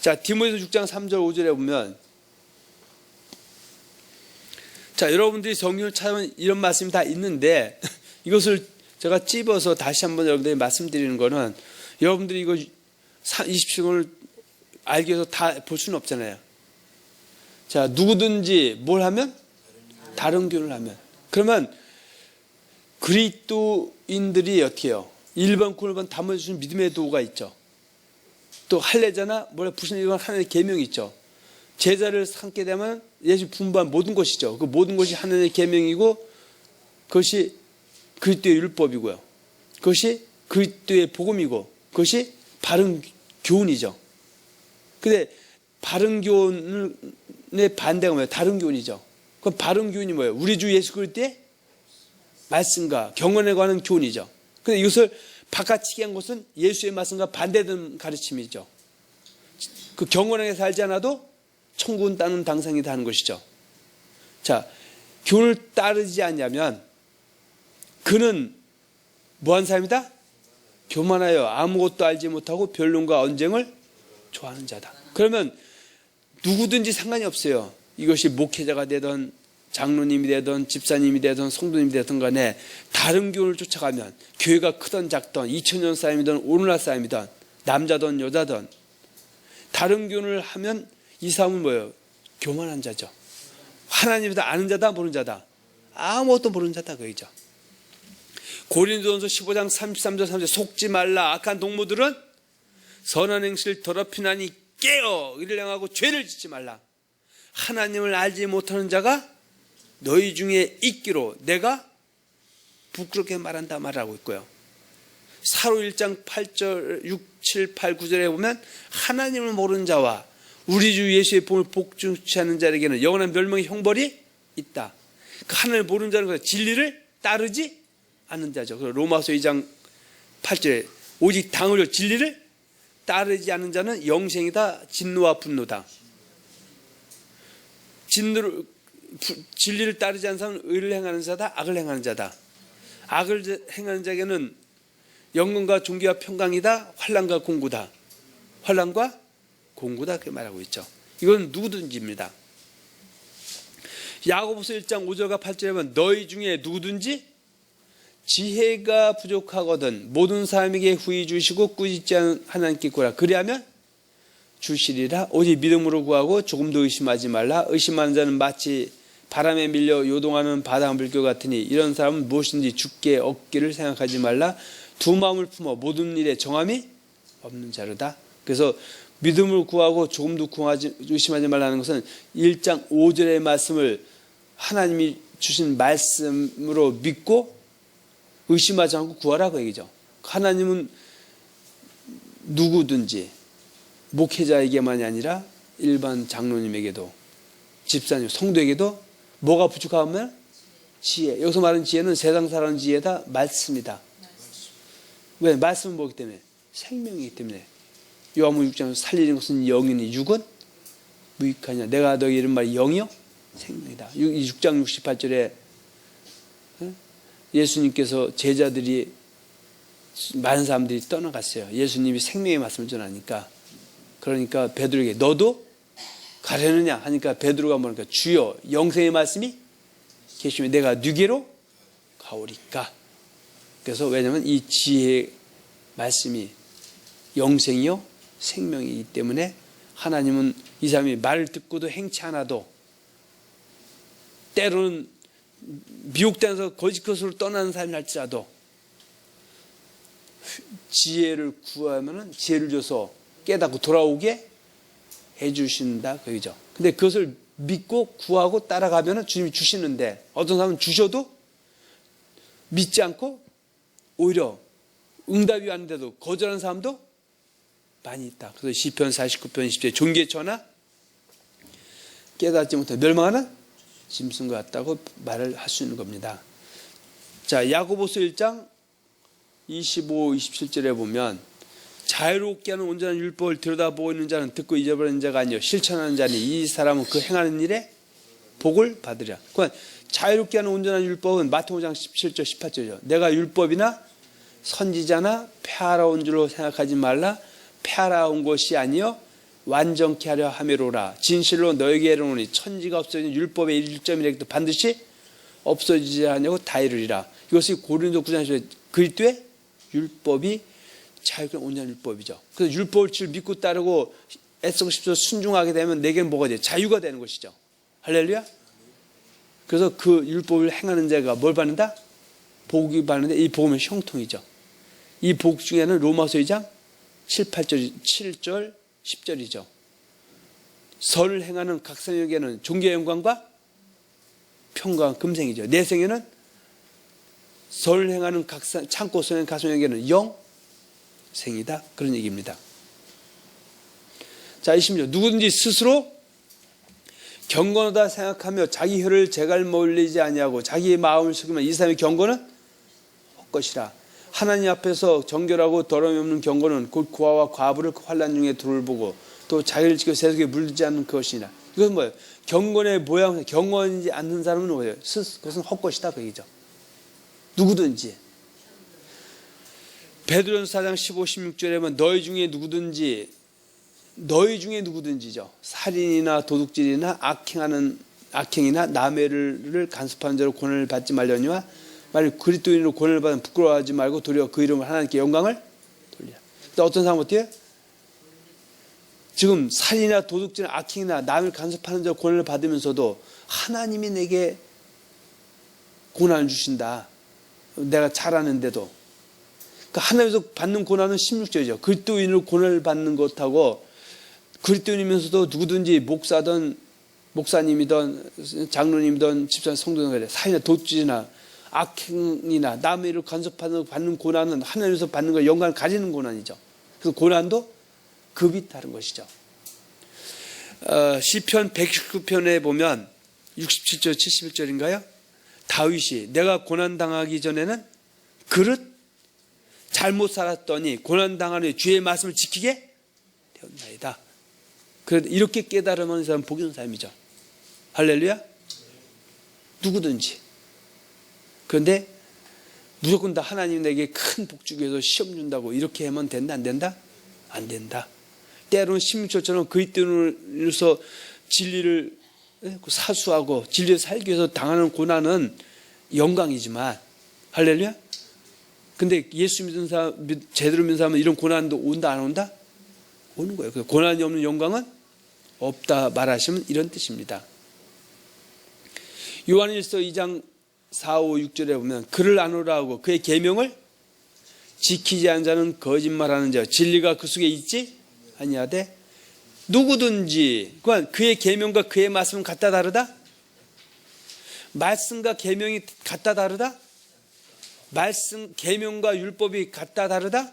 자, 디모데서 6장 3절 5절에 보면, 자, 여러분들이 성경을 찾으면 이런 말씀이 다 있는데 이것을 제가 찝어서 다시 한번 여러분들이 말씀드리는 거는, 여러분들이 이거 20시간을 알기 위해서 다 볼 수는 없잖아요. 자, 누구든지 뭘 하면? 다른 교훈을 하면. 그러면 그리스도인들이 어떻게 해요? 1번, 9번 담아주신 믿음의 도구가 있죠. 또 할례자나 불신이건 하나님의 계명이 있죠. 제자를 삼게 되면 예수 분부한 모든 것이죠. 그 모든 것이 하나님의 계명이고 그것이 그리스도의 율법이고요. 그것이 그리스도의 복음이고 그것이 바른 교훈이죠. 근데 바른 교훈의 반대가 뭐예요? 다른 교훈이죠. 그럼 바른 교훈이 뭐예요? 우리 주 예수 그리스도의 말씀과 경건에 관한 교훈이죠. 근데 이것을 바깥치기 한 것은 예수의 말씀과 반대되는 가르침이죠. 그 경건하게 살지 않아도 천국은 따는 당상이다 하는 것이죠. 자, 교훈을 따르지 않냐면 그는 뭐한 사람이다? 교만하여 아무것도 알지 못하고 변론과 언쟁을 좋아하는 자다. 그러면 누구든지 상관이 없어요. 이것이 목회자가 되든 장로님이 되든 집사님이 되든 성도님이 되든 간에 다른 교훈을 쫓아가면 교회가 크든 작든 2000년 사람이든 오늘날 사람이든 남자든 여자든 다른 교훈을 하면 이 사람은 뭐예요? 교만한 자죠. 하나님보다 아는 자다 모르는 자다? 아무것도 모르는 자다 그거죠. 고린도전서 15장 33절 30절 속지 말라. 악한 동무들은 선한 행실을 더럽히나니 깨어 이를 행하고 죄를 짓지 말라. 하나님을 알지 못하는 자가 너희 중에 있기로 내가 부끄럽게 말한다 말하고 있고요. 사로 1장 8절 6, 7, 8, 9절에 보면 하나님을 모르는 자와 우리 주 예수의 복을 복종치 않는 자에게는 영원한 멸망의 형벌이 있다. 그 하나님을 모르는 자는 그 진리를 따르지 않는 자죠. 로마서 2장 8절에 오직 당을 진리를 따르지 않는 자는 영생이다. 진노와 분노다. 진리를 따르지 않는 사람은 의를 행하는 자다. 악을 행하는 자다. 악을 행하는 자에게는 영광과 존귀와 평강이다. 환난과 공고다. 환난과 공고다. 그렇게 말하고 있죠. 이건 누구든지입니다. 야고보서 1장 5절과 8절에 보면 너희 중에 누구든지 지혜가 부족하거든 모든 사람에게 후히 주시고 꾸짖지 않은 하나님께 구하라. 그리하면 주시리라. 오직 믿음으로 구하고 조금도 의심하지 말라. 의심하는 자는 마치 바람에 밀려 요동하는 바다 물결 같으니 이런 사람은 무엇인지 주께 얻기를 생각하지 말라. 두 마음을 품어 모든 일에 정함이 없는 자로다. 그래서 믿음을 구하고 조금도 의심하지 말라는 것은 1장 5절의 말씀을 하나님이 주신 말씀으로 믿고 의심하지 않고 구하라 그 얘기죠. 하나님은 누구든지 목회자에게만이 아니라 일반 장로님에게도 집사님, 성도에게도 뭐가 부족하면 지혜. 여기서 말하는 지혜는 세상 사람 지혜다. 말씀이다. 왜? 말씀은 뭐기 때문에? 생명이기 때문에. 요한복음 6장에서 살리는 것은 영이니 육은 무익하냐. 내가 너희 이름 말이 영이요 생명이다. 6장 68절에 예수님께서 제자들이 많은 사람들이 떠나갔어요. 예수님이 생명의 말씀을 전하니까. 그러니까 베드로에게 너도 가려느냐 하니까 베드로가 뭐니까 주여 영생의 말씀이 계시면 내가 누게로 가오리까. 그래서 왜냐하면 이 지혜의 말씀이 영생이요 생명이기 때문에 하나님은 이 사람이 말을 듣고도 행치 않아도 때로는 미혹당해서 거짓 것으로 떠나는 사람이 할지라도 지혜를 구하면 지혜를 줘서 깨닫고 돌아오게 해주신다 그 얘기죠. 근데 그것을 믿고 구하고 따라가면 주님이 주시는데 어떤 사람은 주셔도 믿지 않고 오히려 응답이 왔는데도 거절하는 사람도 많이 있다. 그래서 시편 49편 20절 종기에 처하나 깨닫지 못해 멸망하는 짐승과 같다고 말을 할 수 있는 겁니다. 자, 야고보서 1장 25, 27절에 보면 자유롭게 하는 온전한 율법을 들여다보고 있는 자는 듣고 잊어버리는 자가 아니요 실천하는 자니 이 사람은 그 행하는 일에 복을 받으리라. 그러니까 자유롭게 하는 온전한 율법은 마태복음 5장 17절 18절이죠. 내가 율법이나 선지자나 폐하러 온 줄로 생각하지 말라. 폐하러 온 것이 아니요 완전케 하려 함이로라. 진실로 너에게 이르노니 천지가 없어진 율법의 1점이라도 반드시 없어지지 않냐고 다 이르리라. 이것이 고린도 9장에서 그리스도의 율법이 자유롭게 온전한 율법이죠. 그래서 율법을 믿고 따르고 애쓰고 싶어서 순종하게 되면 내게는 뭐가 돼요? 자유가 되는 것이죠. 할렐루야. 그래서 그 율법을 행하는 자가 뭘 받는다? 복이 받는데 이 복음은 형통이죠. 이 복 중에는 로마서 2장 7절 10절이죠. 선을 행하는 각 사람에게는 존귀의 영광과 평강 금생이죠. 내 생에는 선을 행하는 참고 선행 가성에게는 영생이다. 그런 얘기입니다. 자, 20절 누구든지 스스로 경건하다 생각하며 자기 혀를 재갈 몰리지 아니하고 자기의 마음을 속이면 이 사람의 경건은 헛것이라. 하나님 앞에서 정결하고 더러움이 없는 경건은 곧 고아와 과부를 환난 중에 둘을 보고 또 자기를 지켜 세속에 물들지 않는 것이니라. 이건 뭐예요? 경건의 모양, 경건이지 않는 사람은 뭐예요? 그것은 헛것이다 그 얘기죠. 누구든지. 베드로전서 4장 15, 16절에 보면 너희 중에 누구든지죠. 살인이나 도둑질이나 악행이나 남해를 간섭하는 자로 고난을 받지 말려니와 만약 그리스도인으로 고난을 받으면 부끄러워하지 말고 도리어 그 이름을 하나님께 영광을 돌리라. 근데 어떤 사람은 어때요? 지금 살인이나 도둑질이나 악행이나 남을 간섭하는 자로 고난을 받으면서도 하나님이 내게 고난을 주신다. 내가 잘하는데도. 그러니까 하나님에서 받는 고난은 16절이죠. 그리스도인으로 고난을 받는 것하고 그리스도인이면서도 누구든지 목사든 목사님이든 장로님이든 집사 성도든 그래. 살인이나 도둑질이나 악행이나 남의 일을 간섭받는 고난은 하나님에서 받는 거 영광을 가지는 고난이죠. 그래서 고난도 급이 다른 것이죠. 시편 119편에 보면 67절 71절인가요? 다윗이 내가 고난당하기 전에는 그릇 잘못 살았더니 고난당하는 주의 말씀을 지키게 되었나이다. 그래도 이렇게 깨달으면 사람 복이 있는 사람이죠. 할렐루야. 누구든지. 그런데 무조건 다 하나님 내게 큰 복 주기 위해서 시험 준다고 이렇게 하면 된다 안 된다? 안 된다. 때로는 심리처럼 그의 때로서 진리를 사수하고 진리를 살기 위해서 당하는 고난은 영광이지만 할렐루야. 근데 예수 믿는 사람, 제대로 믿는 사람은 이런 고난도 온다 안 온다? 오는 거예요. 그래서 고난이 없는 영광은 없다 말하시면 이런 뜻입니다. 요한일서 2장 4, 5, 6절에 보면 그를 아노라 하고 그의 계명을 지키지 않은 자는 거짓말하는 자 진리가 그 속에 있지 아니하되 누구든지 그의 계명과 그의 말씀은 같다 다르다? 말씀과 계명이 같다 다르다? 말씀 계명과 율법이 같다 다르다?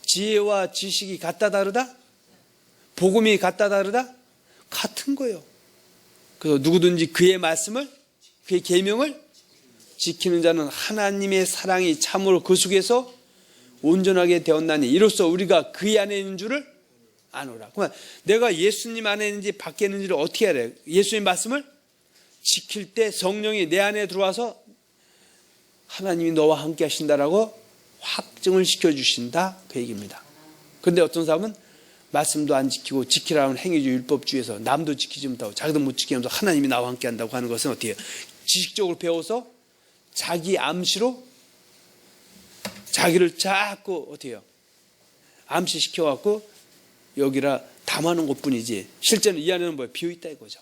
지혜와 지식이 같다 다르다? 복음이 같다 다르다? 같은 거예요. 그래서 누구든지 그의 말씀을 그의 계명을 지키는 자는 하나님의 사랑이 참으로 그 속에서 온전하게 되었나니 이로써 우리가 그의 안에 있는 줄을 아노라. 그러면 내가 예수님 안에 있는지 밖에 있는지를 어떻게 알아요? 예수님 말씀을 지킬 때 성령이 내 안에 들어와서 하나님이 너와 함께 하신다라고 확증을 시켜주신다 그 얘기입니다. 그런데 어떤 사람은 말씀도 안 지키고 지키라는 행위주 율법주의에서 남도 지키지 못하고 자기도 못 지키면서 하나님이 나와 함께 한다고 하는 것은 어떻게 해요? 지식적으로 배워서 자기 암시로 자기를 자꾸 어떻게 해요? 암시시켜갖고 여기라 담아놓은 것뿐이지 실제는 이 안에는 뭐예요? 비어있다 이거죠.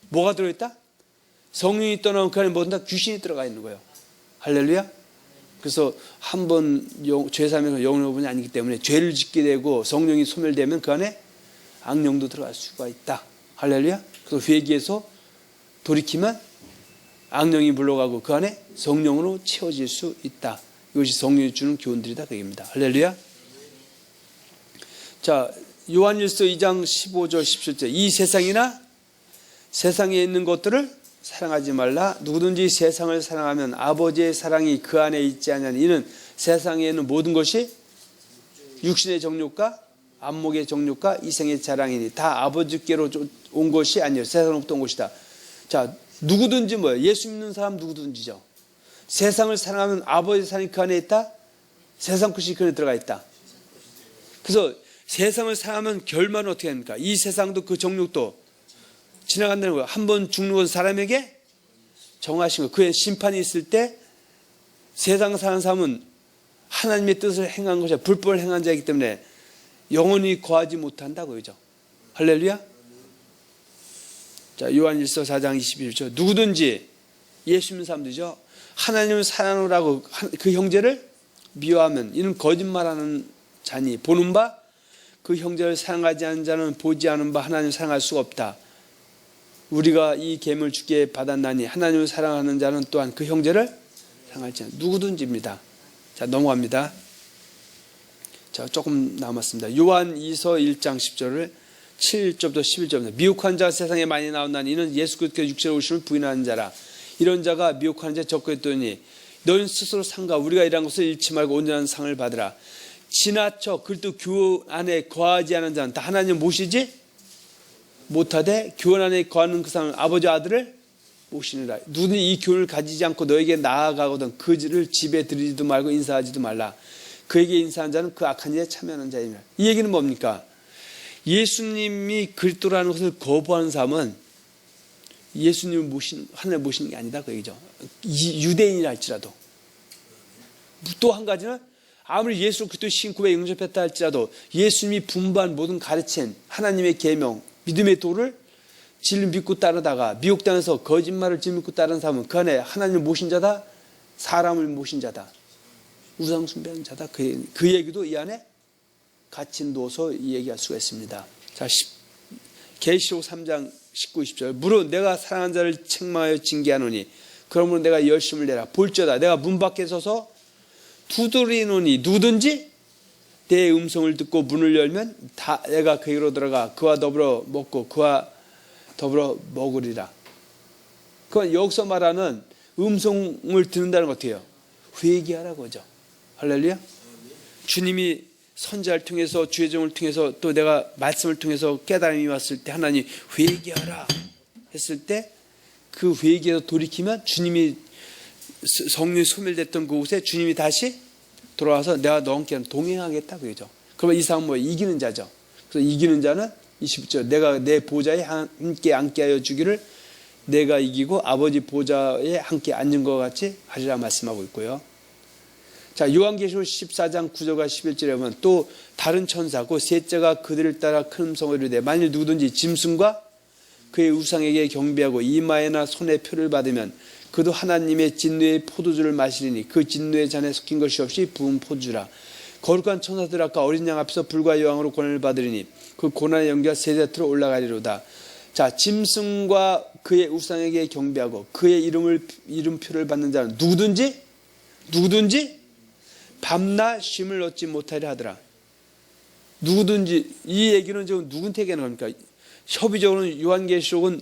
뭐가 들어있다? 성령이 떠나면 그 안에 뭐다? 귀신이 들어가 있는 거예요. 할렐루야. 그래서 한번 죄사하면서 영혼의 부분이 아니기 때문에 죄를 짓게 되고 성령이 소멸되면 그 안에 악령도 들어갈 수가 있다. 할렐루야. 그래서 회개해서 돌이키면 악령이 물러가고 그 안에 성령으로 채워질 수 있다. 이것이 성령이 주는 교훈들이다 그 얘기입니다. 할렐루야. 자, 요한일서 2장 15절 17절 이 세상이나 세상에 있는 것들을 사랑하지 말라. 누구든지 세상을 사랑하면 아버지의 사랑이 그 안에 있지 않냐니 이는 세상에 있는 모든 것이 육신의 정욕과 안목의 정욕과 이생의 자랑이니 다 아버지께로 온 것이 아니에요. 세상으로부터 온 것이다. 자, 누구든지 뭐예요? 예수 믿는 사람 누구든지죠. 세상을 사랑하면 아버지의 사랑이 그 안에 있다. 세상 것이 그 안에 들어가 있다. 그래서 세상을 사랑하면 결말은 어떻게 합니까? 이 세상도 그 정욕도 지나간다는 거예요. 한 번 죽는 건 사람에게 정하신 거. 그의 심판이 있을 때 세상 사는 사람은 하나님의 뜻을 행한 것이야. 불법을 행한 자이기 때문에 영원히 거하지 못한다고 그러죠. 할렐루야. 자, 요한일서 4장 21절 누구든지 예수 믿는 사람들이죠. 하나님을 사랑하라고 그 형제를 미워하면 이는 거짓말하는 자니 보는 바 그 형제를 사랑하지 않는 자는 보지 않은 바 하나님을 사랑할 수가 없다. 우리가 이 계명을 주께 받았나니 하나님을 사랑하는 자는 또한 그 형제를 사랑할지 누구든지입니다. 자, 넘어갑니다. 자, 조금 남았습니다. 요한 2서 1장 10절을 7절부터 11절입니다. 미혹한 자 세상에 많이 나온다니 이는 예수 그리스도의 육체로 오심을 부인하는 자라. 이런 자가 미혹하는 자 적그랬더니 너희는 스스로 상가 우리가 일한 것을 잃지 말고 온전한 상을 받으라. 지나쳐 그리스도 교훈 안에 거하지 않은 자는 다 하나님 모시지 못하되 교훈 안에 거하는 그 사람은 아버지 아들을 모시느라. 누구든지 이 교훈을 가지지 않고 너에게 나아가거든 그를 집에 들이지도 말고 인사하지도 말라. 그에게 인사한 자는 그 악한 일에 참여하는 자이며. 이 얘기는 뭡니까? 예수님이 그리스도라는 것을 거부하는 사람은 예수님을 하나님 모시는 게 아니다 그 얘기죠. 유대인이라 할지라도. 또 한 가지는 아무리 예수 그리스도의 신구에 영접했다 할지라도 예수님이 분부한 모든 가르침 하나님의 계명 믿음의 도를 진리 믿고 따르다가 미혹당해서 거짓말을 믿고 따르는 사람은 그 안에 하나님을 모신 자다. 사람을 모신 자다. 우상 숭배하는 자다. 그 얘기도 이 안에 같이 넣어서 얘기할 수가 있습니다. 자, 계시록 3장 19, 20절 무릇 내가 사랑하는 자를 책망하여 징계하노니 그러므로 내가 열심을 내라. 볼지어다 내가 문 밖에 서서 두드리노니 누구든지 내 음성을 듣고 문을 열면 다 내가 그에게로 들어가 그와 더불어 먹고 그와 더불어 먹으리라. 그건 여기서 말하는 음성을 듣는다는 것 같아요. 회개하라고 하죠. 할렐루야. 주님이 선지자를 통해서 주의 종을 통해서 또 내가 말씀을 통해서 깨달음이 왔을 때 하나님 회개하라 했을 때 그 회개에서 돌이키면 주님이 성령이 소멸됐던 그곳에 주님이 다시 돌아와서 내가 너와 함께 동행하겠다 그러죠. 그러면 이 사람은 뭐 이기는 자죠. 그래서 이기는 자는 20절 내가 내 보좌에 함께 앉게 하여 주기를 내가 이기고 아버지 보좌에 함께 앉은 것 같이 하리라 말씀하고 있고요. 자, 요한계시록 14장 9절과 11절에 보면 또 다른 천사 그 셋째가 그들을 따라 큰 음성으로 이르되 만일 누구든지 짐승과 그의 우상에게 경배하고 이마에나 손에 표를 받으면 그도 하나님의 진노의 포도주를 마시리니 그 진노의 잔에 섞인 것이 없이 부은 포도주라. 거룩한 천사들 아까 어린 양 앞에서 불과 여왕으로 고난을 받으리니 그 고난의 연기가 세대트로 올라가리로다. 자, 짐승과 그의 우상에게 경배하고 그의 이름표를 받는 자는 누구든지 밤낮 쉼을 얻지 못하리라 하더라. 누구든지 이 얘기는 지금 누구한테 얘기하는 겁니까? 협의적으로는 요한계시록은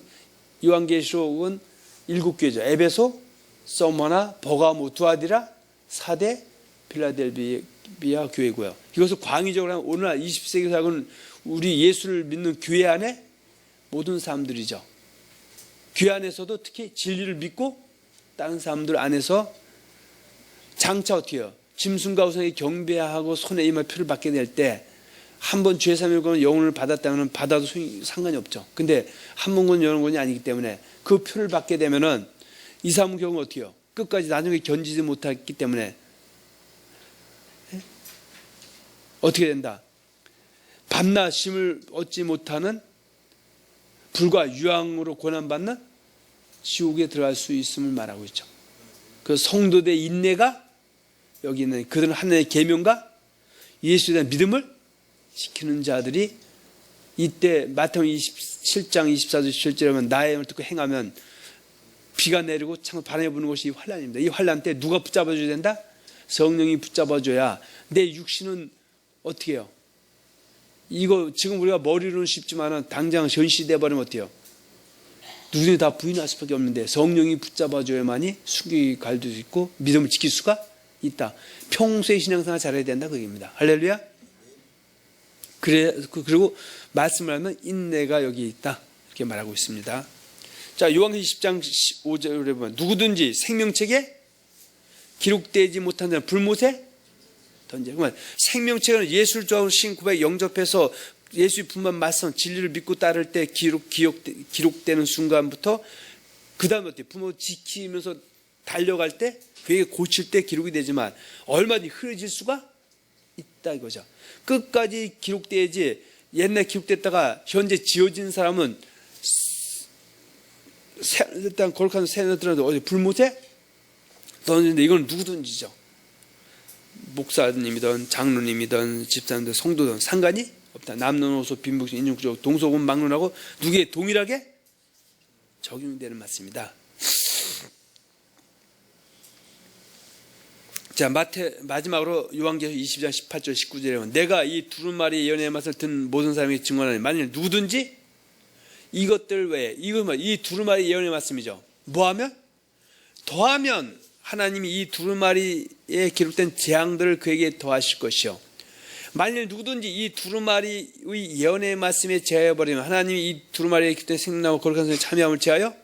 7교회죠. 에베소, 서머나, 버가모, 두아디라, 사대, 필라델비아 교회고요. 이것을 광의적으로 하면 오늘날 20세기 사역은 우리 예수를 믿는 교회 안에 모든 사람들이죠. 교회 안에서도 특히 진리를 믿고 다른 사람들 안에서 장차 어떻게 해요? 짐승과 우상에 경배하고 손에 임할 표를 받게 될 때 한 번 죄 사함을 영혼을 받았다면 받아도 상관이 없죠. 근데 한 번은 영혼이 아니기 때문에 그 표를 받게 되면은 이 사람 경우는 어떻게 해요? 끝까지 나중에 견디지 못했기 때문에 어떻게 된다? 밤낮 쉼을 얻지 못하는 불과 유황으로 고난받는 지옥에 들어갈 수 있음을 말하고 있죠. 그 성도들의 인내가 여기 있는 그들은 하나님의 계명과 예수에 대한 믿음을 지키는 자들이 이때 마태복음 27장 24절 17절에 보면 나의 말을 듣고 행하면 비가 내리고 창 바람이 부는 것이 환난입니다. 이 환난 때 누가 붙잡아줘야 된다? 성령이 붙잡아줘야 내 육신은 어떻게 해요? 이거 지금 우리가 머리로는 쉽지만 당장 전시돼 버리면 어때요? 누구든지 다 부인할 수밖에 없는데 성령이 붙잡아줘야만이 순교의 갈도 있고 믿음을 지킬 수가 있다. 평소에 신앙생활 잘해야 된다 그 얘기입니다. 할렐루야. 그리고 말씀을 하면 인내가 여기 있다 이렇게 말하고 있습니다. 자, 요한계시록 10장 15절에 보면 누구든지 생명책에 기록되지 못한 자는 불못에 던져. 그러면 생명책은 예수를 좋아하는 신구백 영접해서 예수의 분만 말씀 진리를 믿고 따를 때 기록되는 순간부터 그 다음에 어때요? 부모 지키면서 달려갈 때 그게 고칠 때 기록이 되지만 얼마든지 흐려질 수가 있다 이거죠. 끝까지 기록돼야지 옛날 기록됐다가 현재 지어진 사람은 일단 거룩한 새들한테 어디 불못에 던지는데 이건 누구든지죠. 목사님이든 장로님이든 집사님들 성도든 상관이 없다. 남녀노소 빈부귀 인종구조 동서군 막론하고 누구에 동일하게 적용되는 말씀입니다. 자, 마지막으로 요한계시록 20장 18절 19절에 보면 내가 이 두루마리 예언의 맛을 든 모든 사람에게 증언하니 만일 누구든지 이것들 외에 이 두루마리 예언의 말씀이죠. 뭐하면? 더하면 하나님이 이 두루마리에 기록된 재앙들을 그에게 더하실 것이요. 만일 누구든지 이 두루마리의 예언의 말씀에 제하여버리면 하나님이 이 두루마리에 기록된 생명나무 거룩한 성에 참여함을 제하여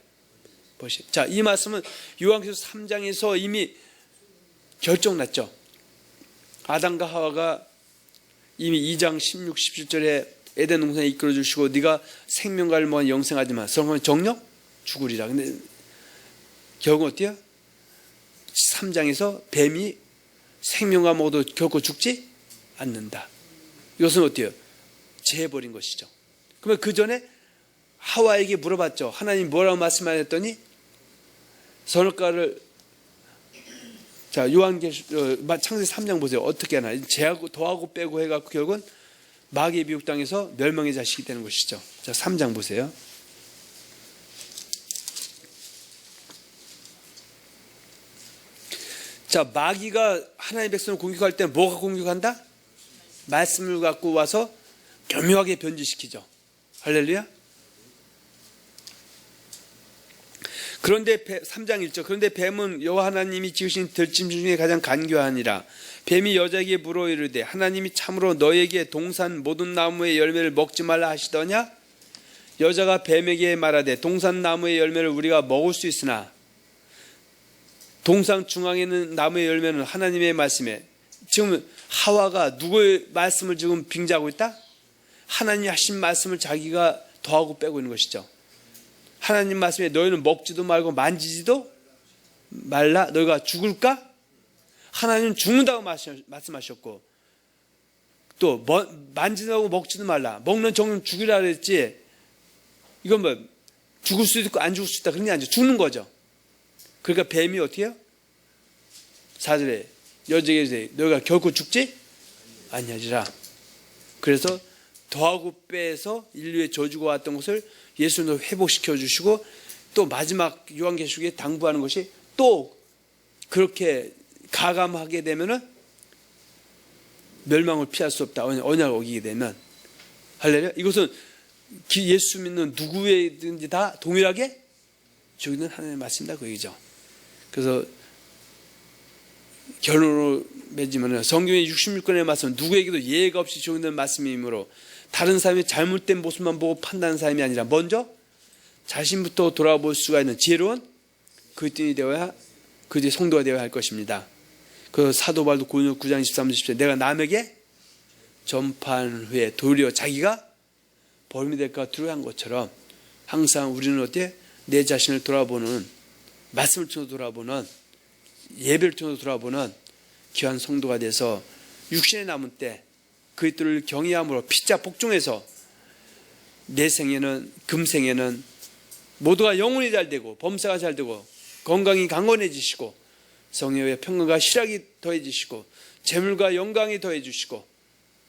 보시. 자, 이 말씀은 요한계시록 3장에서 이미 결정났죠. 아담과 하와가 이미 2장 16, 17절에 에덴 동산에 이끌어 주시고 네가 생명과를 모아 영생하지만 성은 정령 죽으리라. 근데 결국은 어때요? 3장에서 뱀이 생명과 먹어도 결코 죽지 않는다. 이것은 어때요? 재해버린 것이죠. 그러면 그 전에 하와에게 물어봤죠. 하나님 뭐라고 말씀하셨더니 선악과를 자, 창세기 3장 보세요. 어떻게 하나? 제하고 더하고 빼고 해갖고 결국은 마귀의 미혹당해서 멸망의 자식이 되는 것이죠. 자, 3장 보세요. 자, 마귀가 하나님의 백성을 공격할 때 뭐가 공격한다? 말씀을 갖고 와서 교묘하게 변질시키죠. 할렐루야. 그런데 3장 1절, 그런데 뱀은 여호와 하나님이 지으신 들짐승 중에 가장 간교하니라. 뱀이 여자에게 물어 이르되 하나님이 참으로 너에게 동산 모든 나무의 열매를 먹지 말라 하시더냐? 여자가 뱀에게 말하되 동산 나무의 열매를 우리가 먹을 수 있으나 동산 중앙에 있는 나무의 열매는 하나님의 말씀에, 지금 하와가 누구의 말씀을 지금 빙자하고 있다? 하나님이 하신 말씀을 자기가 더하고 빼고 있는 것이죠. 하나님 말씀에 너희는 먹지도 말고 만지지도 말라. 너희가 죽을까? 하나님은 죽는다고 말씀하셨고, 또 만지도 말고 먹지도 말라. 먹는 종은 죽이라 그랬지. 이건 뭐 죽을 수도 있고 안 죽을 수 있다 그런 게 아니죠. 죽는 거죠. 그러니까 뱀이 어떻게 해요? 4절에 여자에게 너희가 결코 죽지 아니하리라. 그래서 더하고 빼서 인류의 저주가 왔던 것을 예수님도 회복시켜 주시고, 또 마지막 요한계시록에 당부하는 것이 또 그렇게 가감하게 되면은 멸망을 피할 수 없다. 언약을 어기게 되면. 할렐루야. 이것은 예수 믿는 누구에든지 다 동일하게 저기는 하나님의 말씀이다 그 얘기죠. 그래서 결론으로 맺으면 성경의 66권의 말씀은 누구에게도 예외가 없이 적용된 말씀이므로 다른 사람의 잘못된 모습만 보고 판단하는 사람이 아니라 먼저 자신부터 돌아볼 수가 있는 지혜로운 그리스도인이 되어야, 그리스도의 성도가 되어야 할 것입니다. 그 사도 바울도 고린도 9장 23절 10절 내가 남에게 전파한 후에 도리어 자기가 벌미 될까 두려워한 것처럼 항상 우리는 어때? 내 자신을 돌아보는, 말씀을 통해서 돌아보는, 예배를 통해서 돌아보는 귀한 성도가 돼서 육신에 남은 때 그리스도를 경외함으로 피자 복종해서 내 생에는, 금생에는 모두가 영혼이 잘 되고 범사가 잘 되고 건강이 강건해지시고 성령의 평강과 희락이 더해지시고 재물과 영광이 더해주시고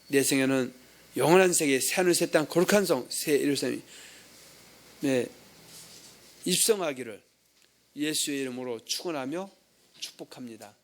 내 생에는 영원한 세계 새하늘 새 땅 거룩한 성 새 예루살렘이 입성하기를 예수의 이름으로 축원하며 축복합니다.